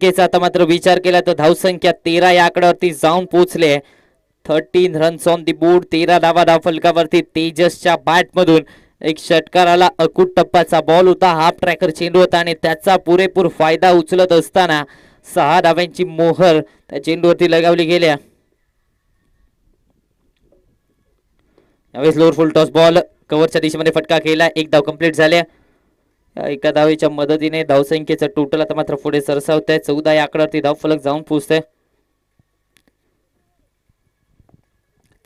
आता मात्र विचार केला तर धावसंख्या 13 या आकड्यावरती जाऊन पोहोचले. 13 रन्स ऑन दी बोर्ड. 13 धावा धावफलकावरती तेजसच्या बॅट मधून एक षटकाराला अकूट टप्प्याचा बॉल होता. हाफ ट्रॅकर चेंडू होता आणि त्याचा पुरेपूर फायदा उचलत असताना 6 धाव्यांची मोहर त्या चेंडूवरती लगावली गेल्या. यावेळेस लोअर फुल टॉस बॉल कव्हरच्या दिशेमध्ये फटका केला. एक धाव कंप्लीट झाल्या. एका धावेच्या मदतीने धावसंख्येचं टोटल आता मात्र पुढे सरसावत आहे. 14 या आकड्यावरती धावफलक जाऊन पोहोचते.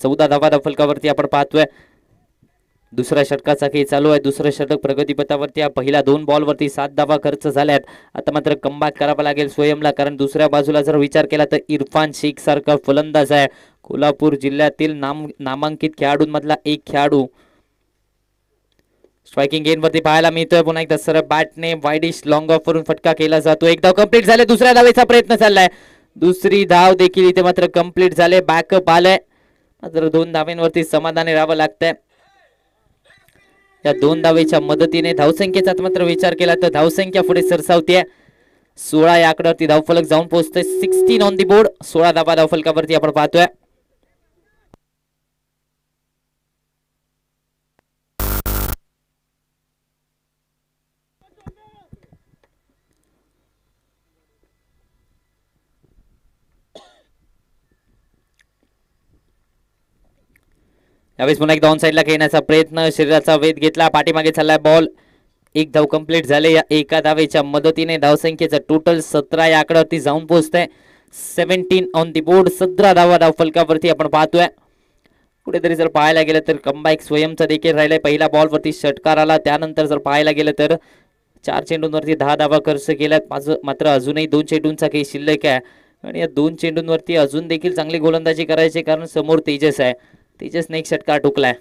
14 धावा धावफलकावरती आपण पाहतोय. दुसऱ्या षटकाचा खेळ चालू आहे. दुसरं षटक प्रगतीपथावरती. पहिल्या 2 बॉल वरती 7 धावा खर्च झाल्यात. आता मात्र कमबॅक करावा लागेल स्वयंला, कारण दुसऱ्या बाजूला जर विचार केला तर इरफान शेख सारखा फलंदाज आहे. कोल्हापूर जिल्ह्यातील नामांकित खेळाडूंमधला एक खेळाडू. स्ट्रायकिंग गेन वरती पाहायला मिळतोय. पुन्हा एकदा सरळ बॅटने वाईडिश लॉंग ऑफ वरून फटका केला जातो. एक धाव कंप्लीट झाले. दुसऱ्या धावेचा प्रयत्न चाललाय. दुसरी धाव देखील इथे मात्र कंप्लीट झाले. बॅकअप आलाय. मात्र 2 धावांवरती समाधानी राहावं लागतंय. या 2 धावेच्या मदतीने धावसंख्येचा मात्र विचार केला तर धावसंख्या पुढे सरसावते. 16 या आकड्यावरती धावफलक जाऊन पोहोचतोय. 16 ऑन दी बोर्ड. 16 धावा धावफलकावरती आपण पाहतोय. यावेळेस पुन्हा एकदा ऑन साइडला खेळण्याचा प्रयत्न. शरीराचा वेध घेतला. पाठीमागे चाललाय बॉल. एक धाव कंप्लीट झाले. या एका धावेच्या मदतीने धावसंख्येचं टोटल 17 या आकड्यावरती जाऊन पोहोचतंय. 17 ऑन दी बोर्ड. 17 धावा धावफलकावरती आपण पाहतोय. कुठेतरी जर पाहायला गेलं तर कमबॅक स्वयंचा देखील राहिलाय. पहिल्या बॉलवरती षटकार आला, त्यानंतर जर पाहायला गेलं तर 4 चेंडूंवरती 10 धावा खर्च केल्यात. मात्र अजूनही 2 चेंडूंचा काही शिल्लक आहे आणि या 2 चेंडूंवरती अजून देखील चांगली गोलंदाजी करायची, कारण समोर तेजस आहे. तेजसने एक षटकार ठोकलाय.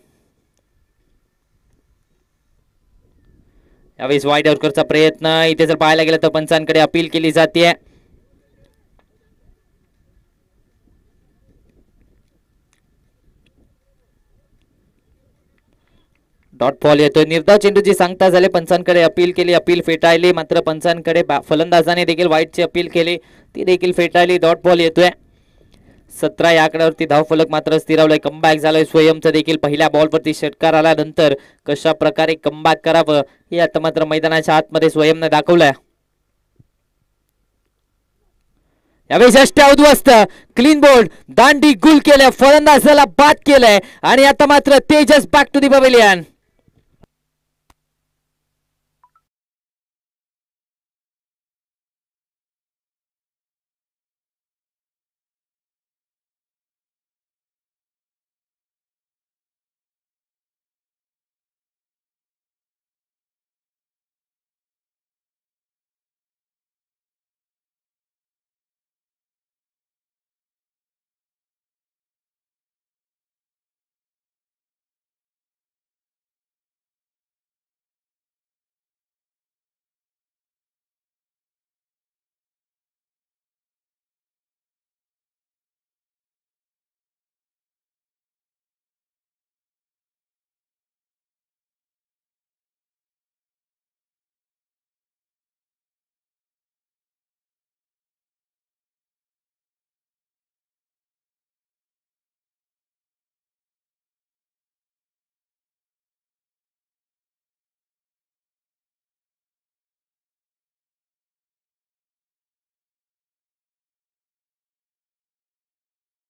यावेळेस वाईड यॉर्करचा प्रयत्न. इथे जर पाहायला गेलं तर पंचांकडे अपील केली जाते. डॉट बॉल येतोय. निर्धाव चेंडूची सांगता झाले. पंचांकडे अपील केली, अपील फेटाळली. मात्र पंचांकडे फलंदाजाने देखील वाईटची अपील केली, ती देखील फेटाळली. डॉट बॉल येतोय. 17 या आकड्यावरती धावफलक मात्र स्थिरावलाय. कमबॅक झालंय स्वयंचं देखील. पहिल्या बॉलवरती षटकार आल्यानंतर कशा प्रकारे कमबॅक करावं हे आता मात्र मैदानाच्या आतमध्ये स्वयंने दाखवलंय. यावेळी षष्ट्या उद्ध्वस्त. क्लीन बोल्ड, दांडी गुल केलंय, फलंदाजाला बाद केलंय आणि आता मात्र Tejas back to the pavilion.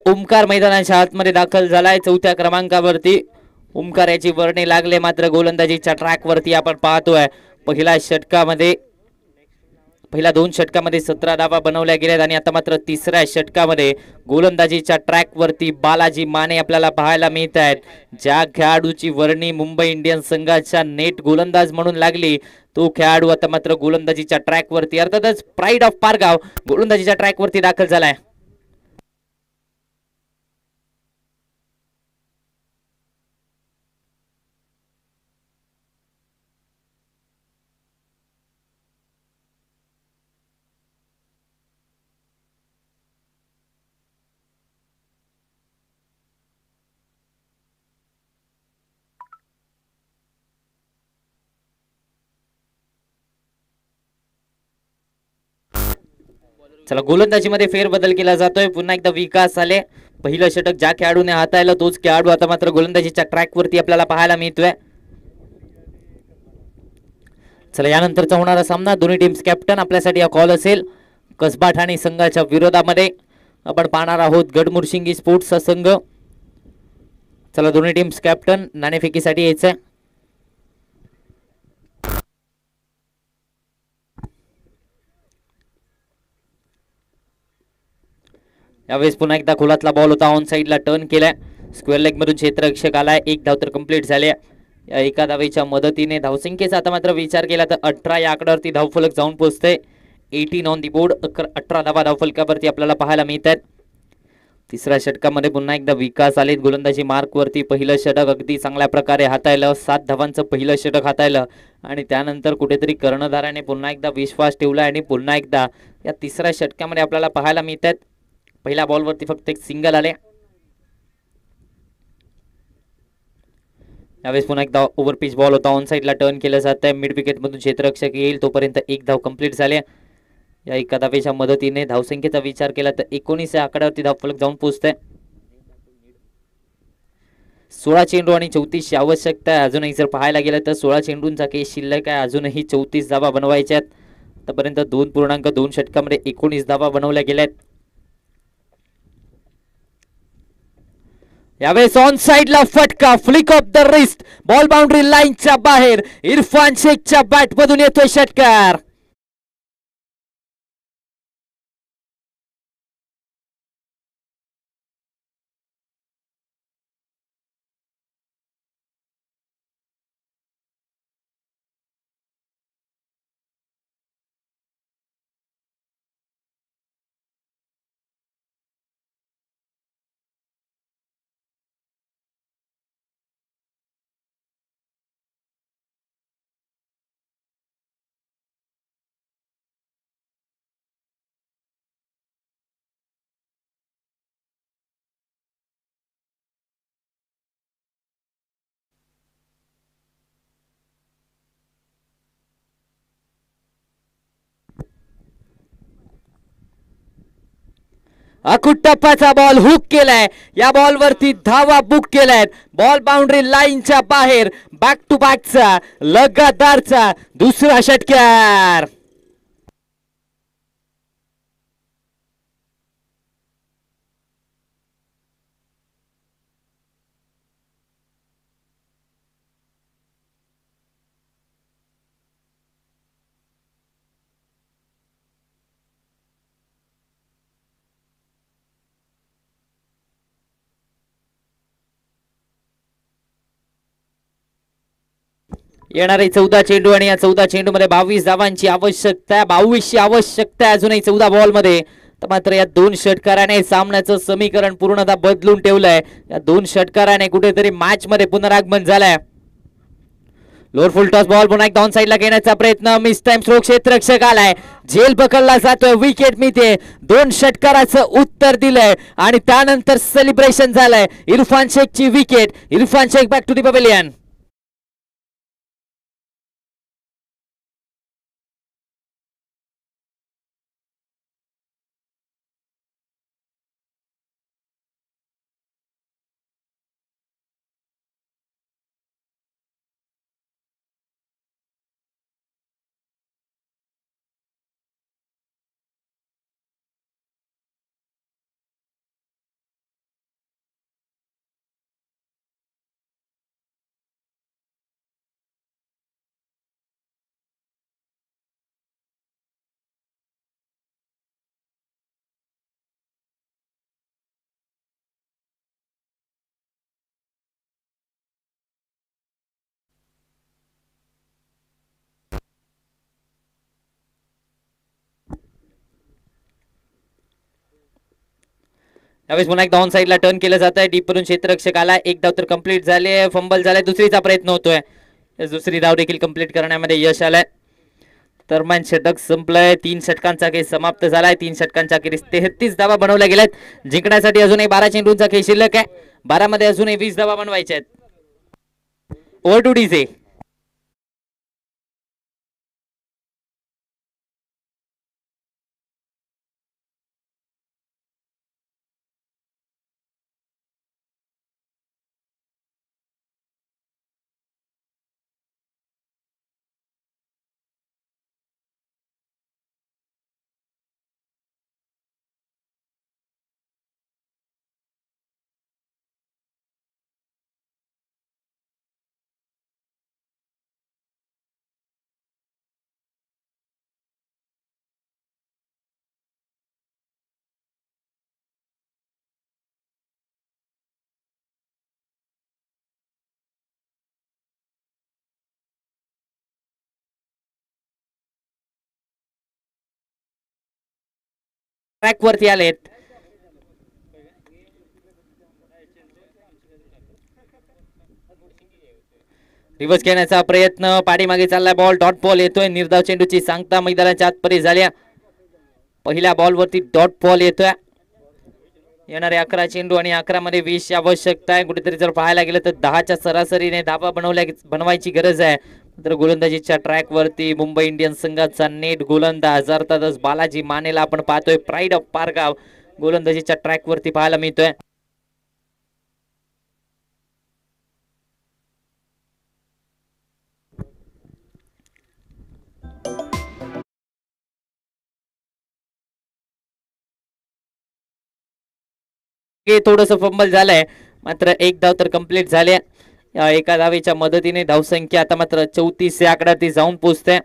Omkar मैदानाच्या आतमध्ये दाखल झालाय 4थ्या क्रमांकावरती. ओमकार याची वर्णी लागले, मात्र गोलंदाजीच्या ट्रॅक वरती आपण पाहतोय. पहिल्या 2 षटकामध्ये 17 धावा बनवल्या गेल्यात आणि आता मात्र तिसऱ्या षटकामध्ये गोलंदाजीच्या ट्रॅक वरती बालाजी माने आपल्याला पाहायला मिळत आहेत. ज्या खेळाडूची वर्णी मुंबई इंडियन्स संघाच्या नेट गोलंदाज म्हणून लागली, तो खेळाडू आता मात्र गोलंदाजीच्या ट्रॅक वरती, अर्थातच प्राईड ऑफ पारगाव, गोलंदाजीच्या ट्रॅक वरती दाखल झालाय. चला, गोलंदाजीमध्ये फेरबदल केला जातोय. पुन्हा एकदा विकास आले. पहिलं षटक ज्या खेळाडूने हाताळलं तोच खेळाडू आता मात्र गोलंदाजीच्या ट्रॅक वरती आपल्याला पाहायला मिळतोय. चला, यानंतरचा होणारा सामना दोन्ही टीम्स कॅप्टन आपल्यासाठी हा कॉल असेल. कसबा ठाणे संघाच्या विरोधामध्ये आपण पाहणार आहोत गडमुर्शिंगी स्पोर्ट्सचा संघ. चला, दोन्ही टीम्स कॅप्टन नाणेफेकीसाठी यायचंय. यावेळेस पुन्हा एकदा खोलातला बॉल होता, ऑन साइडला टर्न केलाय. स्क्वेअर लेग मधून क्षेत्ररक्षक आलाय. 1 धाव तर कंप्लीट झाले. या एका धावेच्या मदतीने धावसंख्येचा आता मात्र विचार केला तर 18 या आकड्यावरती धावफलक जाऊन पोहोचते. 18 ऑन दी बोर्ड. 18 धावा धावफलकावरती आपल्याला पाहायला मिळत आहेत. तिसऱ्या षटकामध्ये पुन्हा एकदा विकास आले गोलंदाजी मार्क वरती. पहिलं षटक अगदी चांगल्या प्रकारे हाताळलं. 7 धावांचं पहिलं षटक हाताळलं आणि त्यानंतर कुठेतरी कर्णधाराने पुन्हा एकदा विश्वास ठेवला आणि पुन्हा एकदा या तिसऱ्या षटकामध्ये आपल्याला पाहायला मिळत आहेत. पहिल्या बॉलवरती फक्त एक सिंगल आले. यावेळेस पुन्हा एकदा ओव्हर पिच बॉल होता, ऑन साइडला टर्न केलं जात आहे. मिड विकेट मधून क्षेत्ररक्षक येईल तोपर्यंत 1 धाव कंप्लीट झाले. या एका धावेच्या मदतीने धावसंख्येचा विचार केला तर 19 या आकड्यावरती धावफलक जाऊन पोहोचते. 16 चेंडू आणि 34 आवश्यकता आहे. अजूनही जर पाहायला गेलं तर 16 चेंडूंचा काही शिल्लक आहे. अजूनही 34 धावा बनवायच्या आहेत. आतापर्यंत 2.2 षटकामध्ये 19 धावा बनवल्या गेल्यात. यावेळेस ऑन साइडला फटका, flick of the wrist, ball boundary लाईनच्या बाहेर. इरफान शेखच्या बॅट मधून येतोय षटकार. अकुट्टप्पाचा बॉल हुक केलाय, या बॉल वरती धावा बुक केलाय, बॉल बाउंड्री लाईनच्या बाहेर, बॅक टू बॅकचा लगातारचा दुसरा षटकार. येणारे 14 चेंडू आणि या 14 चेंडू मध्ये 22 धावांची आवश्यकता, 22ची आवश्यकता अजूनही 14 बॉल मध्ये. तर मात्र या दोन षटकाराने सामन्याचं समीकरण पूर्णतः बदलून ठेवलंय. या दोन षटकाराने कुठेतरी मॅच मध्ये पुनरागमन झालंय. लोअर फुल टॉस बॉल पुन्हा एक डाऊन साइडला घेण्याचा प्रयत्न, मिस टाइम स्ट्रोक, क्षेत्ररक्षक आलाय, झेल पकडला जातोय, विकेट मिळते. दोन षटकाराचं उत्तर दिलंय आणि त्यानंतर सेलिब्रेशन झालंय. इरफान शेखची wicket. Irfan Shaikh back to the pavilion. यावेळेस पुन्हा एक डाऊन साइडला टर्न केलं जात आहे, डीप वरून क्षेत्ररक्षक आला, एक धाव तर कंप्लीट झाले, फंबल झालाय, दुसरीचा प्रयत्न होतोय, दुसरी धाव देखील कंप्लीट करण्यामध्ये यश आलंय. दरम्यान षटक संपलंय, 3 षटकांचा खेळ समाप्त झालाय. 3 षटकांच्या अखेरीस 33 धावा बनवल्या गेल्यात. जिंकण्यासाठी अजूनही 12 चेंडूंचा खेळ शिल्लक आहे. 12 मध्ये अजूनही 20 धावा बनवायच्या आहेत. Over two DJ. ट्रॅक वरती आलेत. रिव्हर्स घेण्याचा प्रयत्न, पाठीमागे चाललाय बॉल, डॉट बॉल येतोय. निर्धाव चेंडूची सांगता मैदानाच्या आतपर्यंत झाल्या. पहिल्या बॉल वरती डॉट बॉल येतोय. येणारे 11 चेंडू आणि 11 मध्ये 20 आवश्यकता आहे. कुठेतरी जर पाहायला गेलं तर 10च्या सरासरीने धावा बनवायची गरज आहे. तर गोलंदाजीच्या ट्रॅक वरती मुंबई इंडियन्स संघाचा नेट गोलंदाज अर्थातच बालाजी मानेला आपण पाहतोय. प्राईड ऑफ पारगाव गोलंदाजीच्या ट्रॅक वरती पाहायला मिळतोय. थोडस फंबल झालंय, मात्र एक धाव तर कंप्लीट झाले. एका धावेच्या मदतीने धावसंख्या आता मात्र 34 या आकडा ती जाऊन पोहोचते.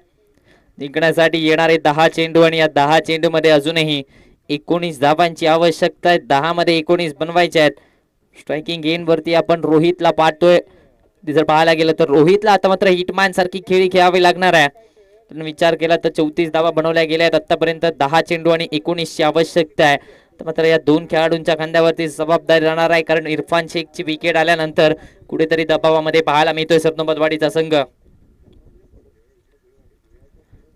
जिंकण्यासाठी येणारे 10 चेंडू आणि या 10 चेंडू मध्ये अजूनही 19 धावांची आवश्यकता आहे. 10 मध्ये 19 बनवायचे आहेत. स्ट्रायकिंग एंड वरती आपण रोहितला पाहतोय. जर पाहायला गेलं तर रोहितला आता मात्र हिटमॅन सारखी खेळी खेळावी लागणार आहे. विचार केला तर 34 धावा बनवल्या गेल्या आहेत आतापर्यंत. 10 चेंडू आणि 19 ची आवश्यकता आहे. मात्र या दोन खेळाडूंच्या खांद्यावरती जबाबदारी राहणार आहे, कारण इरफान शेखची विकेट आल्यानंतर कुठेतरी दबावामध्ये पाहायला मिळतोय सरनोबतवाडीचा संघ.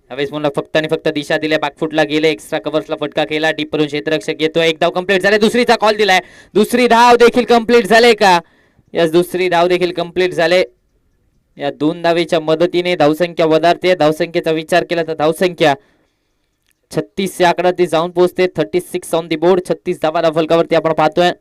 यावेळेस मुलं फक्त आणि फक्त दिशा दिल्या, बॅकफुटला गेले, एक्स्ट्रा कव्हर्सला फटका केला, डीप करून क्षेत्ररक्षक येतोय. एक धाव कंप्लीट झाले, दुसरीचा कॉल दिलाय, दुसरी धाव देखील कंप्लीट झाले का? यस, दुसरी धाव देखील कंप्लीट झाले. या 2 धावेच्या मदतीने धावसंख्या वधारते. धावसंख्येचा विचार केला तर धावसंख्या 36 या आकड्यावरती जाऊन पोहोचते. 36 ऑन दी बोर्ड. 36 धावा फलकावरती आपण पाहतोय.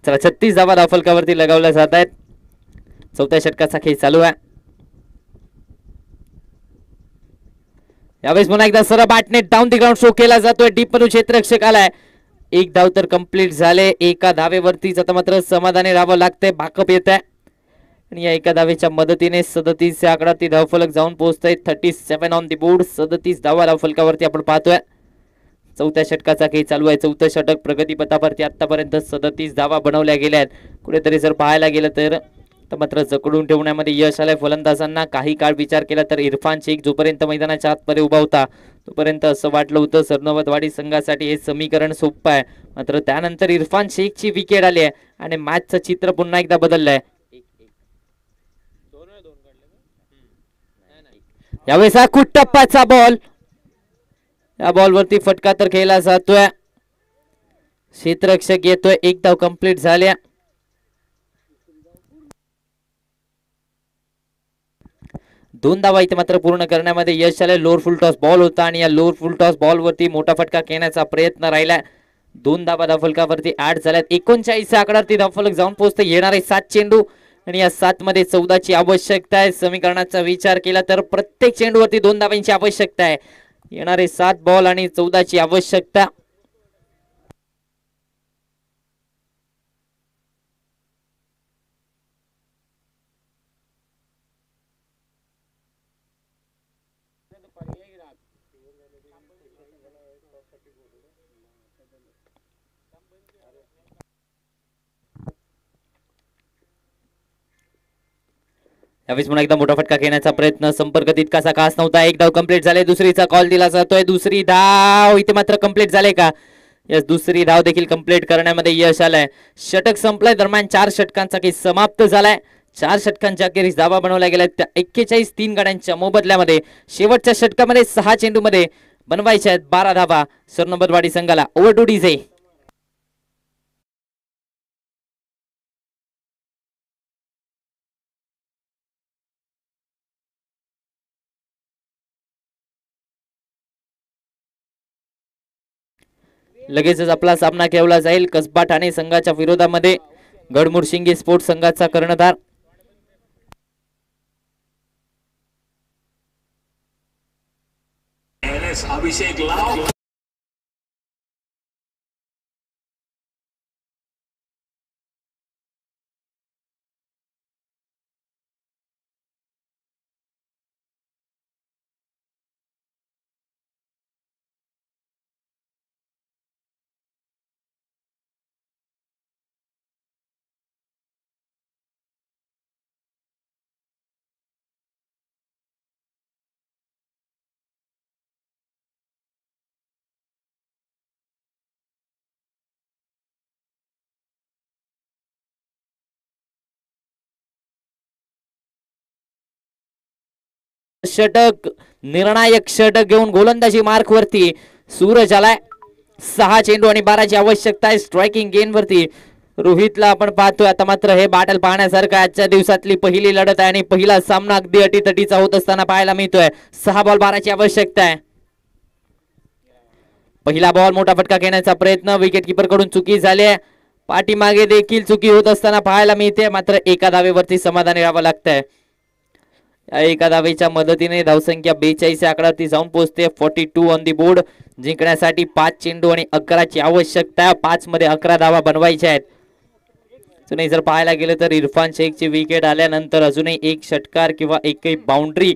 चला 36 धावा फलकावरती लगावल्या जात आहेत. चौथ्या षटकाचा खेळ चालू आहे. यावेळेस पुन्हा एकदा सरळ बॅटने डाऊन दी ग्राउंड शो केला जातोय. डीप मधून क्षेत्ररक्षक आलाय. एक धाव तर कंप्लीट झाले. एका धावेवरतीच आता मात्र समाधानी राहावं लागतंय. बाकअप येत आहे आणि या एका धावेच्या मदतीने 37 या आकड्यावरती धावफलक जाऊन पोहोचतोय. 37 ऑन दी बोर्ड. 37 धावा धावफलकावरती आपण पाहतोय. चौथ्या षटकाचा खेळ चालू आहे. चौथं षटक प्रगतीपथावरती आतापर्यंत 37 धावा बनवल्या गेल्या आहेत. कुठेतरी जर पाहायला गेलं तर मात्र जकडून ठेवण्यामध्ये यश आलंय फलंदाजांना. काही काळ विचार केला तर इरफान शेख जोपर्यंत मैदानाच्या आतमध्ये उभा होता तोपर्यंत असं वाटलं होतं सरनोबतवाडी संघासाठी हे समीकरण सोपं आहे. मात्र त्यानंतर इरफान शेखची विकेट आली आहे आणि मॅचचं चित्र पुन्हा एकदा बदललंय. यावेळेस हा कुट्टप्पाचा बॉल. या बॉलवरती फटका तर खेळला जातोय. क्षेत्ररक्षक येतोय. एक धाव कंप्लीट झाल्या. दोन धावा इथे मात्र पूर्ण करण्यामध्ये यश आले. लोअर फुल टॉस बॉल होता आणि या लोअर फुल टॉस बॉल वरती मोठा फटका खेळण्याचा प्रयत्न राहिला. 2 धावा धावफलकावरती ऍड झाल्यात. 39 आकड्यावरती धावफलक जाऊन पोहोचते. येणारे 7 चेंडू आणि या 7 मध्ये 14ची आवश्यकता आहे. समीकरणाचा विचार केला तर प्रत्येक चेंडूवरती 2 धावांची आवश्यकता आहे. येणारे 7 बॉल आणि 14ची आवश्यकता. यावेळेस पुन्हा एकदा मोठा फटका घेण्याचा प्रयत्न. संपर्क तितकासा खास नव्हता. एक धाव कंप्लीट झाले. दुसरीचा कॉल दिला जातोय. दुसरी धाव इथे मात्र कंप्लीट झाले का? यस, दुसरी धाव देखील कंप्लीट करण्यामध्ये यश आलंय. षटक संपलंय. दरम्यान 4 षटकांचा खेळ समाप्त झालाय. 4 षटकांच्या अखेरीस धावा बनवल्या गेल्या. त्या 41 3 गड्यांच्या मोबदल्यामध्ये शेवटच्या षटकामध्ये 6 चेंडूमध्ये बनवायच्या आहेत 12 धावा सरनोबतवाडी संघाला. Over two DJ. लगेचच आपला सामना खेळला जाईल कसबा ठाणे संघाच्या विरोधामध्ये गडमुडशिंगे स्पोर्ट्स संघाचा कर्णधार अभिषेक लाव. षटक निर्णायक षटक घेऊन गोलंदाजी मार्क वरती सूरज आलाय. 6 चेंडू आणि 12ची आवश्यकता आहे. स्ट्रायकिंग गेन वरती रोहितला आपण पाहतोय. आता मात्र हे बॅटल पाहण्यासारखं आजच्या दिवसातली पहिली लढत आहे आणि पहिला सामना अगदी अटीतटीचा होत असताना पाहायला मिळतोय. 6 बॉल 12ची आवश्यकता आहे. पहिला बॉल मोठा फटका घेण्याचा प्रयत्न. विकेट किपर कडून चुकी झाली. पाठीमागे देखील चुकी होत असताना पाहायला मिळते. मात्र एका धावेवरती समाधानी राहावं लागतंय. एका धावेच्या मदतीने धावसंख्या 42 या आकड्यावरती जाऊन पोहोचते. 42 ऑन दी बोर्ड. जिंकण्यासाठी 5 चेंडू आणि 11ची आवश्यकता. 5 मध्ये 11 धावा बनवायच्या आहेत. अजूनही जर पाहायला गेलं तर इरफान शेखची विकेट आल्यानंतर अजूनही एक षटकार किंवा एकही बाउंड्री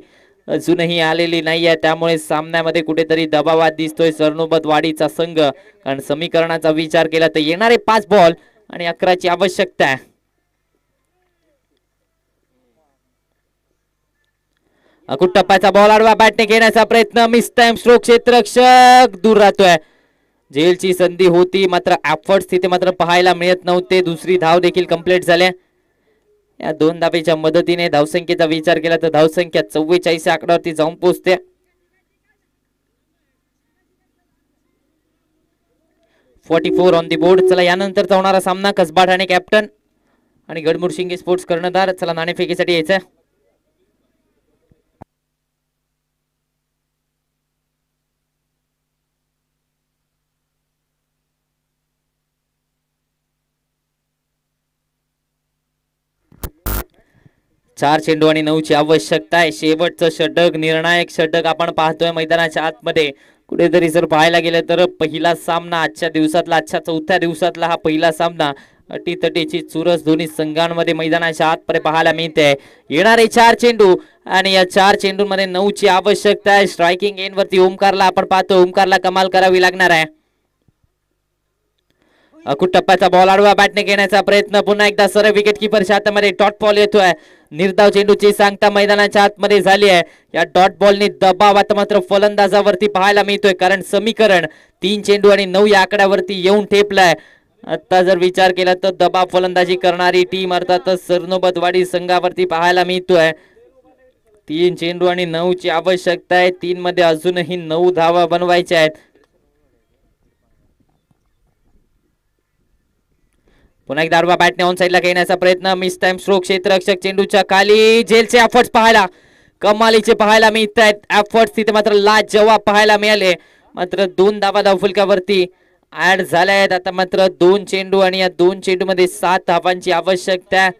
अजूनही आलेली नाही आहे. त्यामुळे सामन्यामध्ये कुठेतरी दबावात दिसतोय सरनोबतवाडीचा संघ. कारण समीकरणाचा विचार केला तर येणारे 5 बॉल आणि 11ची आवश्यकता आहे. टप्प्याचा बॉल आडवा बॅटने घेण्याचा प्रयत्न. Miss time stroke. क्षेत्ररक्षक दूर राहतोय. झेलची संधी होती मात्र एफर्ट्स तिथे मात्र पाहायला मिळत नव्हते. दुसरी धाव देखील कंप्लीट झाल्या. या 2 धावेच्या मदतीने धावसंख्येचा विचार केला तर धावसंख्या 44 या आकड्यावरती जाऊन पोहोचते. 44 ऑन दी बोर्ड. चला यानंतरचा होणारा सामना कसबा ठाणे कॅप्टन आणि गडमुड शिंगे स्पोर्ट्स कर्णधार. चला नाणेफेकीसाठी यायचं. चार चेंडू आणि 9ची आवश्यकता आहे. शेवटचं षटक, निर्णायक षटक आपण पाहतोय मैदानाच्या आतमध्ये. कुठेतरी जर पाहायला गेलं तर पहिला सामना आजच्या दिवसातला, आजच्या चौथ्या दिवसातला हा पहिला सामना अटीतटीची चुरस दोन्ही संघांमध्ये मैदानाच्या आतपर्यंत पाहायला मिळते. येणारे 4 चेंडू आणि या 4 चेंडूंमध्ये 9ची आवश्यकता आहे. स्ट्रायकिंग एंड वरती ओमकारला आपण पाहतो. ओमकारला कमाल करावी लागणार आहे. अकुट टप्प्याचा बॉल आडवा बॅटने घेण्याचा प्रयत्न. पुन्हा एकदा सरळ विकेट किपरच्या हातामध्ये डॉट बॉल येतोय. निर्धाव चेंडूची सांगता मैदानाच्या आतमध्ये झाली आहे. या डॉट बॉलने दबाव आता मात्र फलंदाजावरती पाहायला मिळतोय, कारण समीकरण 3 चेंडू आणि 9 या आकड्यावरती येऊन ठेपलाय. आता जर विचार केला तर दबाव फलंदाजी करणारी टीम अर्थातच सरनोबतवाडी संघावरती पाहायला मिळतोय. 3 चेंडू आणि 9ची आवश्यकता आहे. 3 मध्ये अजूनही 9 धावा बनवायच्या आहेत. पुन्हा एकदा आडवा बॅटने ऑन साइडला घेण्याचा प्रयत्न. Miss time stroke. क्षेत्ररक्षक चेंडूच्या खाली. जेलचे एफर्ट्स पाहायला कमालीचे पाहायला मिळत आहेत. एफर्ट्स तिथे मात्र लाजवाब पाहायला मिळाले. मात्र 2 धावा धावफलकावरती ऍड झाल्या आहेत. आता मात्र 2 चेंडू आणि या 2 चेंडू मध्ये 7 धावांची आवश्यकता आहे.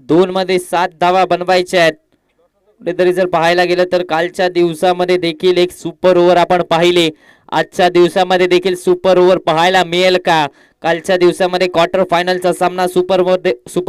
2 मध्ये 7 धावा बनवायच्या आहेत. कुठेतरी जर पाहायला गेलं तर कालच्या दिवसामध्ये देखील एक सुपर ओव्हर आपण पाहिली. आजच्या दिवसामध्ये देखील सुपर ओव्हर पाहायला मिळेल का? कालच्या दिवसामध्ये क्वार्टर फायनलचा सामना सुपर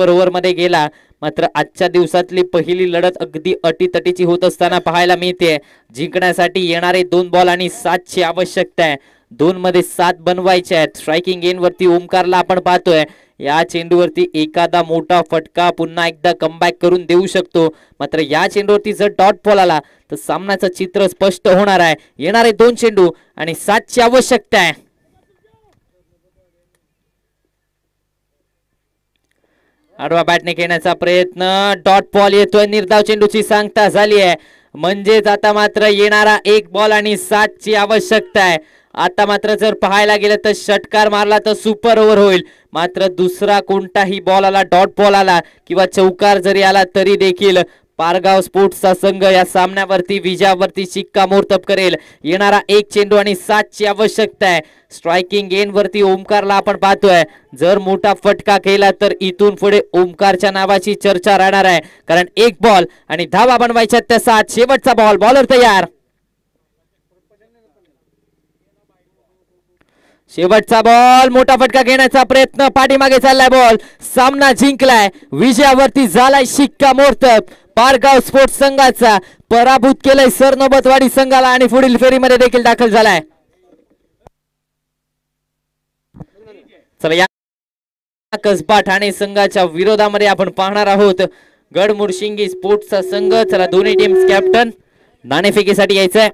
ओव्हर मध्ये गेला. मात्र आजच्या दिवसातली पहिली लढत अगदी अटीतटीची होत असताना पाहायला मिळते. जिंकण्यासाठी येणारे 2 बॉल आणि 7ची आवश्यकता आहे. 2 मध्ये 7 बनवायचे आहेत. स्ट्रायकिंग एंड वरती ओमकारला आपण पाहतोय. या चेंडूवरती एखादा मोठा फटका पुन्हा एकदा कमबॅक करून देऊ शकतो. मात्र या चेंडूवरती जर डॉट बॉल आला तर सामन्याचं चित्र स्पष्ट होणार आहे. येणारे 2 चेंडू आणि 7ची आवश्यकता आहे. आडवा बॅटने खेळण्याचा प्रयत्न. डॉट बॉल येतोय. निर्धाव चेंडूची सांगता झाली आहे. म्हणजेच आता मात्र येणारा 1 बॉल आणि 7ची आवश्यकता आहे. आता मात्र जर पाहायला गेलं तर षटकार मारला तर सुपर ओव्हर होईल. मात्र दुसरा कोणताही बॉल आला, डॉट बॉल आला किंवा चौकार जरी आला तरी देखील पारगाव स्पोर्ट्सचा संघ या सामन्यावरती विजयावरती शिक्कामोर्तब करेल. येणारा 1 चेंडू आणि 7ची आवश्यकता आहे. स्ट्रायकिंग एंड वरती ओमकारला आपण पाहतोय. जर मोठा फटका केला तर इथून पुढे ओमकारच्या नावाची चर्चा राहणार आहे, कारण 1 बॉल आणि धावा बनवायच्या त्या 7. शेवटचा बॉल. बॉलर तयार. शेवटचा बॉल. मोठा फटका घेण्याचा प्रयत्न. पाठीमागे चाललाय बॉल. सामना जिंकलाय. विजयावरती झालाय शिक्कामोर्तब. पारगाव स्पोर्ट्स संघाचा पराभूत केलंय सरनोबतवाडी संघाला आणि पुढील फेरीमध्ये देखील दाखल झालाय. चला या कसबा ठाणे संघाच्या विरोधामध्ये आपण पाहणार आहोत गडमुड शिंगे स्पोर्ट्सचा संघ. चला दोन्ही टीम्स कॅप्टन नाणेफेकीसाठी यायचंय.